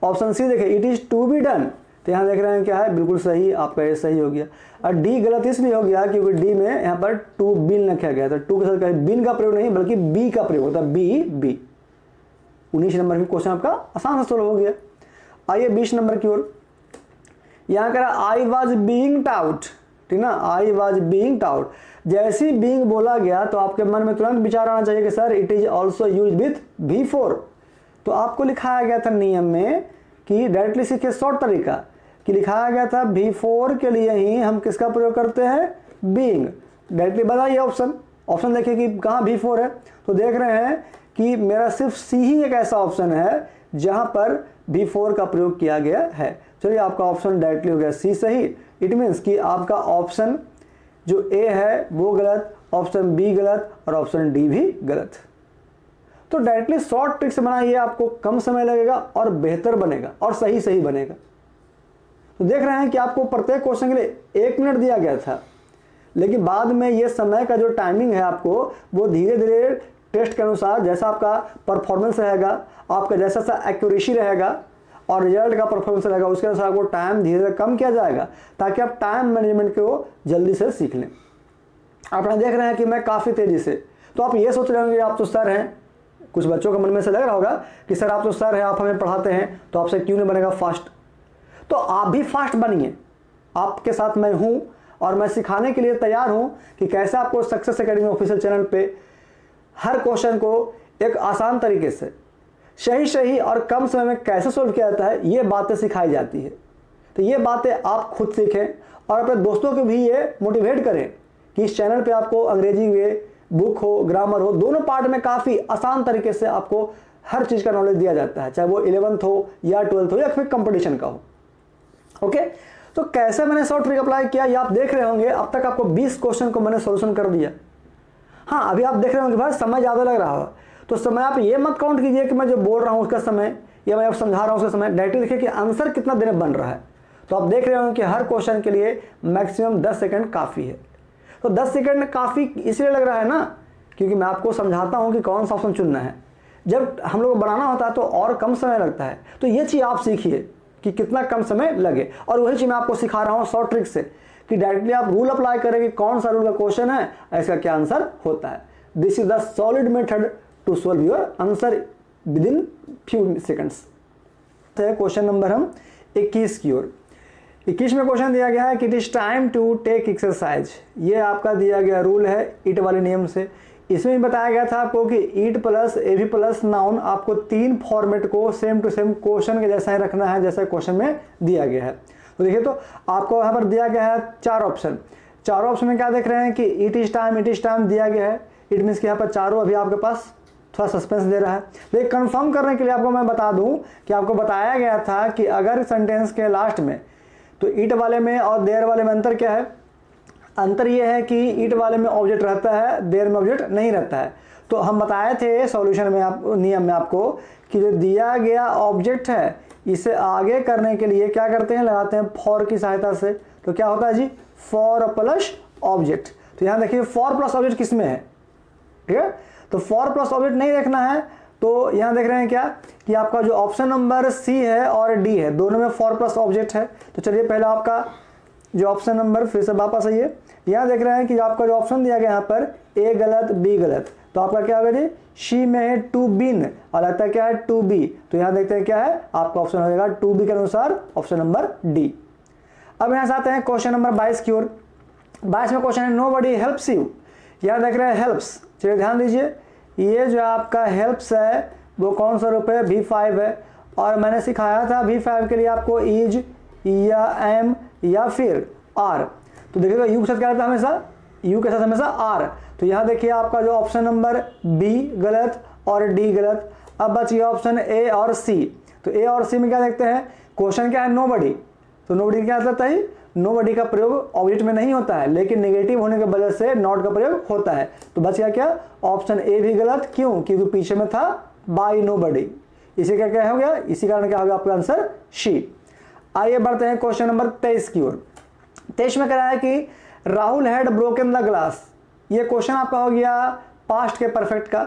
ऑप्शन सी देखिए it is to be done, तो यहाँ देख रहे हैं क्या है? बिल्कुल सही, आपका ये सही हो गया। और डी गलत इसलिए हो गया क्योंकि डी में यहाँ पर टू बीन लिखा गया था। टू के साथ कहीं बीन का प्रयोग नहीं बल्कि बी का प्रयोग होता है, बी। 19 नंबर की क्वेश्चन आपका आसान से सोल्व हो गया। आइए 20 नंबर की ओर। यहाँ कह रहा आई वॉज बीइंग टाउट, ठीक ना, आई वॉज बीइंग टाउट। जैसे ही बीइंग बोला गया तो आपके मन में तुरंत विचार आना चाहिए कि sir it is also use with V4। तो आपको लिखाया गया था नियम में कि डायरेक्टली सीखे शॉर्ट तरीका कि लिखाया गया था V4 के लिए ही हम किसका प्रयोग करते हैं? बीइंग। डायरेक्टली बताइए ऑप्शन देखिए कि कहाँ V4 है। तो देख रहे हैं कि मेरा सिर्फ सी ही एक ऐसा ऑप्शन है जहां पर V4 का प्रयोग किया गया है। चलिए आपका ऑप्शन डायरेक्टली हो गया सी सही। इट मीन्स कि आपका ऑप्शन जो ए है वो गलत, ऑप्शन बी गलत और ऑप्शन डी भी गलत। तो डायरेक्टली शॉर्ट ट्रिक से बनाइए, आपको कम समय लगेगा और बेहतर बनेगा और सही बनेगा। तो देख रहे हैं कि आपको प्रत्येक क्वेश्चन के लिए 1 मिनट दिया गया था, लेकिन बाद में ये समय का जो टाइमिंग है आपको वो धीरे धीरे टेस्ट के अनुसार जैसा आपका परफॉर्मेंस रहेगा, आपका जैसा सा एक्यूरेसी रहेगा और रिजल्ट का परफॉर्मेंस रहेगा, उसके अनुसार आपको टाइम धीरे धीरे कम किया जाएगा ताकि आप टाइम मैनेजमेंट को जल्दी से सीख लें। आप देख रहे हैं कि मैं काफ़ी तेज़ी से, तो आप ये सोच रहे होंगे आप तो सर हैं, कुछ बच्चों के मन में से लग रहा होगा कि सर आप तो सर हैं, आप हमें पढ़ाते हैं, तो आपसे क्यों नहीं बनेगा फास्ट। तो आप भी फास्ट बनिए, आपके साथ मैं हूँ और मैं सिखाने के लिए तैयार हूँ कि कैसे आपको सक्सेस एकेडमी ऑफिशियल चैनल पे हर क्वेश्चन को एक आसान तरीके से सही और कम समय में कैसे सोल्व किया जाता है, ये बातें सिखाई जाती है। तो ये बातें आप खुद सीखें और अपने दोस्तों को भी ये मोटिवेट करें कि इस चैनल पे आपको अंग्रेजी में बुक हो, ग्रामर हो, दोनों पार्ट में काफ़ी आसान तरीके से आपको हर चीज़ का नॉलेज दिया जाता है, चाहे वो 11th हो या 12th हो या फिर कंपटीशन का हो। ओके, तो कैसे मैंने शॉर्ट ट्रिक अप्लाई किया ये आप देख रहे होंगे। अब तक आपको 20 क्वेश्चन को मैंने सोल्यूशन कर दिया। हाँ, अभी आप देख रहे होंगे भाई समय ज़्यादा लग रहा हो, तो समय आप ये मत काउंट कीजिए कि मैं जो बोल रहा हूँ उसका समय या मैं आप समझा रहा हूँ उसका समय। डायरेक्टली देखिए कि आंसर कितना देर में बन रहा है। तो आप देख रहे होंगे कि हर क्वेश्चन के लिए मैक्सिमम 10 सेकंड काफ़ी है। तो 10 सेकंड काफ़ी इसलिए लग रहा है ना क्योंकि मैं आपको समझाता हूँ कि कौन सा ऑप्शन चुनना है। जब हम लोग को बनाना होता है तो और कम समय लगता है। तो ये चीज़ आप सीखिए कि कितना कम समय लगे, और वही चीज़ मैं आपको सिखा रहा हूँ शॉर्ट ट्रिक से कि डायरेक्टली आप रूल अप्लाई करें कि कौन सा रूल का क्वेश्चन है, इसका क्या आंसर होता है। This is the solid method to solve your answer within few seconds. Question number हम 21 की ओर। 21 में क्वेश्चन दिया गया है कि it is time to take exercise. ये आपका दिया गया रूल है ईट वाले नियम से। इसमें बताया गया था आपको कि ईट प्लस एवी प्लस नाउन आपको 3 फॉर्मेट को सेम टू सेम क्वेश्चन के जैसा ही रखना है जैसा क्वेश्चन में दिया गया है। तो देखिए, तो आपको यहाँ पर दिया गया है 4 ऑप्शन। चारों ऑप्शन में क्या देख रहे हैं कि इट इज टाइम दिया गया है। इट मीन्स कि यहाँ पर चारों अभी आपके पास थोड़ा सस्पेंस दे रहा है। लेकिन कंफर्म करने के लिए आपको मैं बता दूं कि आपको बताया गया था कि अगर सेंटेंस के लास्ट में, तो ईट वाले में और देयर वाले में अंतर क्या है? अंतर यह है कि ईट वाले में ऑब्जेक्ट रहता है, देयर में ऑब्जेक्ट नहीं रहता है। तो हम बताए थे सॉल्यूशन में नियम में आपको कि जो दिया गया ऑब्जेक्ट है इसे आगे करने के लिए क्या करते हैं, लगाते हैं फॉर की सहायता से। तो क्या होता है जी, फॉर प्लस ऑब्जेक्ट। तो यहाँ देखिए फॉर प्लस ऑब्जेक्ट किस में है, ठीक है। तो फॉर प्लस ऑब्जेक्ट नहीं देखना है, तो यहाँ देख रहे हैं क्या कि आपका जो ऑप्शन नंबर सी है और डी है, दोनों में फॉर प्लस ऑब्जेक्ट है। तो चलिए पहले आपका जो ऑप्शन नंबर फिर से वापस आइए। यहाँ देख रहे हैं कि आपका जो ऑप्शन दिया गया यहाँ पर ए गलत बी गलत, तो आपका क्या होगा जी, शी में है टू बीन और लगता है क्या है टू बी। तो यहाँ देखते हैं क्या है, आपका ऑप्शन हो जाएगा टू बी के अनुसार ऑप्शन नंबर डी। अब यहाँ से आते हैं क्वेश्चन नंबर 22 की ओर। 22 में क्वेश्चन है नो बडी हेल्प्स यू। यहाँ देख रहे हैं हेल्प्स, चलिए ध्यान दीजिए, ये जो आपका हेल्प्स है वो कौन सा रूप है, V5 है। और मैंने सिखाया था V5 के लिए आपको इज या एम या फिर आर। तो देखिएगा यू के साथ क्या रहता है हमेशा, यू के साथ हमेशा आर। तो यहाँ देखिए आपका जो ऑप्शन नंबर बी गलत और डी गलत। अब बच गया ऑप्शन ए और सी। तो ए और सी में क्या देखते हैं, क्वेश्चन क्या है, नोबडी। तो नोबडी क्या मतलब है, नोबडी का प्रयोग ऑब्जेक्ट में नहीं होता है, लेकिन नेगेटिव होने की वजह से नॉट का प्रयोग होता है। तो बच गया क्या, ऑप्शन ए भी गलत। क्यों, क्योंकि पीछे में था बाय नोबडी। इसी का क्या हो गया, इसी कारण क्या हो गया आपका आंसर शी। आइए बढ़ते हैं क्वेश्चन नंबर 23 की ओर। 23 में कह रहा है कि Rahul had broken the glass. ये क्वेश्चन आपका हो गया पास्ट के परफेक्ट का।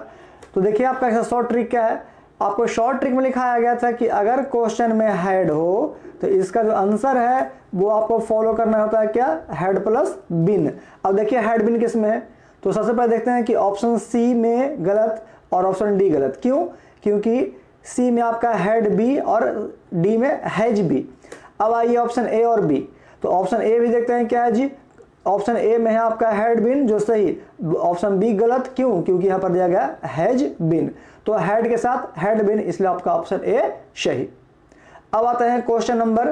तो देखिए आपका ऐसा शॉर्ट ट्रिक क्या है, आपको शॉर्ट ट्रिक में लिखाया गया था कि अगर क्वेश्चन में हैड हो तो इसका जो आंसर है वो आपको फॉलो करना होता है क्या, हैड प्लस बिन। अब देखिए हैड बिन किस में है, तो सबसे पहले देखते हैं कि ऑप्शन सी में गलत और ऑप्शन डी गलत। क्यों, क्योंकि सी में आपका हैड बी और डी में हैज बी। अब आइए ऑप्शन ए और बी। तो ऑप्शन ए भी देखते हैं क्या है जी, ऑप्शन ए में है आपका हैड बिन जो सही, ऑप्शन बी गलत। क्यों, क्योंकि यहां पर दिया गया हैज बिन। तो हैड के साथ हैड बिन, इसलिए आपका ऑप्शन ए सही। अब आते हैं क्वेश्चन नंबर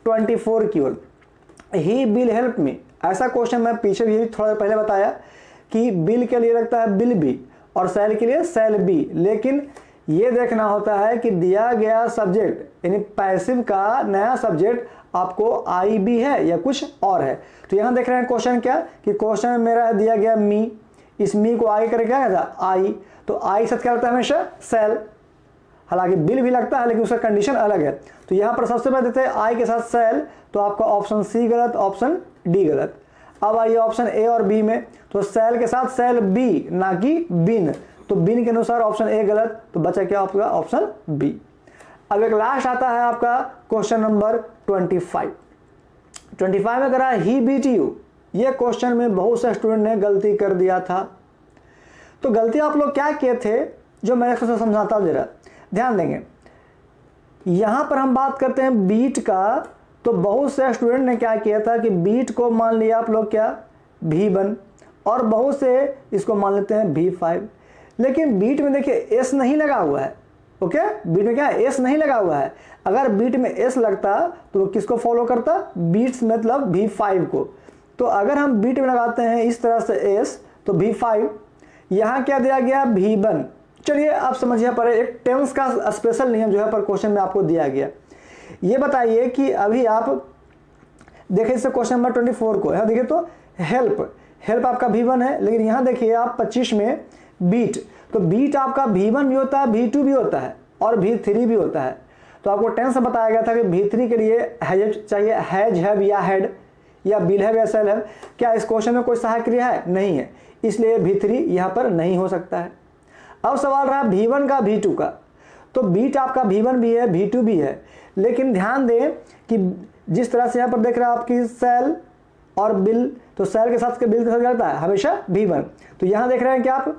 24 की ओर। ही बिल हेल्प मी। ऐसा क्वेश्चन मैं पीछे भी थोड़ा पहले बताया कि बिल के लिए लगता है बिल बी और सेल के लिए सेल बी, लेकिन ये देखना होता है कि दिया गया सब्जेक्ट यानी पैसिव का नया सब्जेक्ट आपको आई बी है या कुछ और है। तो यहां देख रहे हैं क्वेश्चन क्या, कि क्वेश्चन मेरा दिया गया मी, इस मी को आई करके क्या था आई। तो आई साथ क्या लगता है हमेशा सेल, हालांकि बिल भी लगता है लेकिन उसका कंडीशन अलग है। तो यहां पर सबसे पहले देते हैं आई के साथ सेल, तो आपका ऑप्शन सी गलत, ऑप्शन डी गलत। अब आइए ऑप्शन ए और बी में, तो सेल के साथ सेल बी ना कि बिन, तो बिन के अनुसार ऑप्शन ए गलत। तो बचा क्या आपका ऑप्शन बी। अब एक लास्ट आता है आपका क्वेश्चन नंबर 25। 25 में करा ही बीट यू। ये क्वेश्चन में बहुत से स्टूडेंट ने गलती कर दिया था। तो गलती आप लोग क्या किए थे, जो मैं सोचा समझाता हूं, जरा ध्यान देंगे। यहां पर हम बात करते हैं बीट का, तो बहुत से स्टूडेंट ने क्या किया था कि बीट को मान लिया आप लोग क्या V1 और बहुत से इसको मान लेते हैं V5। लेकिन बीट में देखिए एस नहीं लगा हुआ है। ओके, बीट में क्या है, एस नहीं लगा हुआ है। अगर बीट में एस लगता तो किसको फॉलो करता, बीट्स मतलब V5 को। तो अगर हम बीट में लगाते हैं इस तरह से एस, तो V5, यहां क्या दिया गया V1। चलिए आप समझिए पर एक टेंस का स्पेशल नियम जो है पर क्वेश्चन में आपको दिया गया। ये बताइए कि अभी आप देखिए इसे क्वेश्चन नंबर 24 को, यहां देखिए तो हेल्प आपका V1 है, लेकिन यहां देखिए आप 25 में बीट, तो बीट आपका V1 भी होता है, V2 भी होता है और V3 भी होता है। तो आपको टेंस बताया गया था कि V3 के लिए हैज चाहिए, हैज हैव या हैड या बिल हैव या सेल हैव। क्या इस क्वेश्चन में कोई सहायक क्रिया है, नहीं है, इसलिए V3 यहां पर नहीं हो सकता है। अब सवाल रहा V1 का V2 का। तो बीट आपका V1 भी है, V2 भी है, लेकिन ध्यान दें कि जिस तरह से यहां पर देख रहे हैं आपकी सेल और बिल, तो सेल के साथ बिल के साथ रहता है हमेशा V1। तो यहां देख रहे हैं कि आप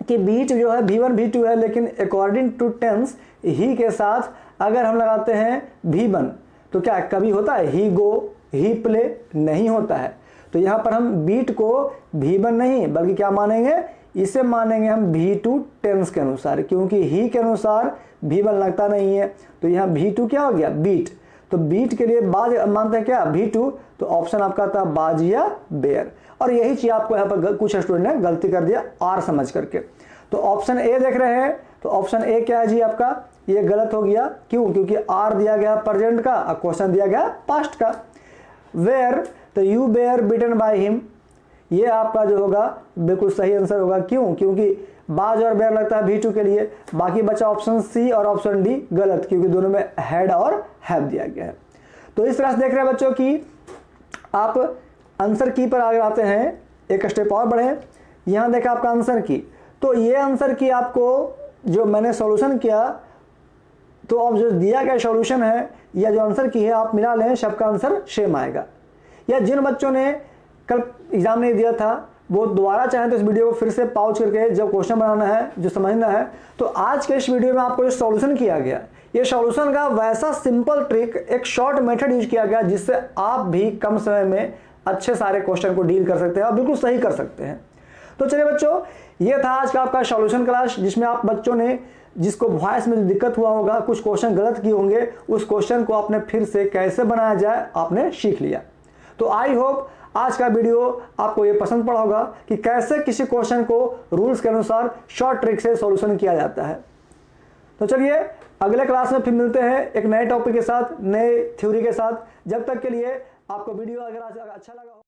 कि बीट जो है V1 V2 है, लेकिन अकॉर्डिंग टू टेंस ही के साथ अगर हम लगाते हैं V1 तो क्या कभी होता है ही गो, ही प्ले, नहीं होता है। तो यहां पर हम बीट को V1 नहीं बल्कि क्या मानेंगे, इसे मानेंगे हम V2 टेंस के अनुसार, क्योंकि ही के अनुसार V1 लगता नहीं है। तो यहाँ V2 क्या हो गया, बीट। तो बीट के लिए बाज मानते हैं क्या, V2। तो ऑप्शन आपका था बाज या बेयर। और यही चीज आपको यहाँ पर कुछ स्टूडेंट ने गलती कर दिया आर समझ करके। तो ऑप्शन ए देख रहे हैं, तो ऑप्शन ए क्या है जी आपका, ये गलत हो गया। क्यों, क्योंकि आर दिया गया प्रेजेंट का और क्वेश्चन दिया गया पास्ट का। वेयर, तो you were bitten by him, ये आपका जो होगा बिल्कुल सही आंसर होगा। क्यों, क्योंकि बाज और बेयर लगता है V2 के लिए। बाकी बचा ऑप्शन सी और ऑप्शन डी गलत, क्योंकि दोनों में हैड और हैव दिया गया है। तो इस तरह से देख रहे हैं बच्चों कि आप आंसर की पर आगे आते हैं, एक स्टेप और बढ़े। यहां देखा आपका आंसर की, तो ये आंसर की आपको जो मैंने सॉल्यूशन किया, तो अब जो दिया गया सॉल्यूशन है या जो आंसर की है आप मिला लें, सबका आंसर सेम आएगा। या जिन बच्चों ने कल एग्जाम नहीं दिया था वो दोबारा चाहें तो इस वीडियो को फिर से पॉज करके जब क्वेश्चन बनाना है, जो समझना है, तो आज के इस वीडियो में आपको जो सॉल्यूशन किया गया, ये सॉल्यूशन का वैसा सिंपल ट्रिक, एक शॉर्ट मेथड यूज किया गया जिससे आप भी कम समय में अच्छे सारे क्वेश्चन को डील कर सकते हैं और बिल्कुल सही कर सकते हैं। तो चलिए बच्चों, ये था आज का आपका सॉल्यूशन क्लास, जिसमें आप बच्चों ने जिसको वॉइस में जो दिक्कत हुआ होगा, कुछ क्वेश्चन गलत किए होंगे, उस क्वेश्चन को आपने फिर से कैसे बनाया जाए आपने सीख लिया। तो आई होप आज का वीडियो आपको ये पसंद पड़ा होगा कि कैसे किसी क्वेश्चन को रूल्स के अनुसार शॉर्ट ट्रिक से सॉल्यूशन किया जाता है। तो चलिए अगले क्लास में फिर मिलते हैं एक नए टॉपिक के साथ, नए थ्योरी के साथ। जब तक के लिए आपको वीडियो अगर अच्छा लगा हो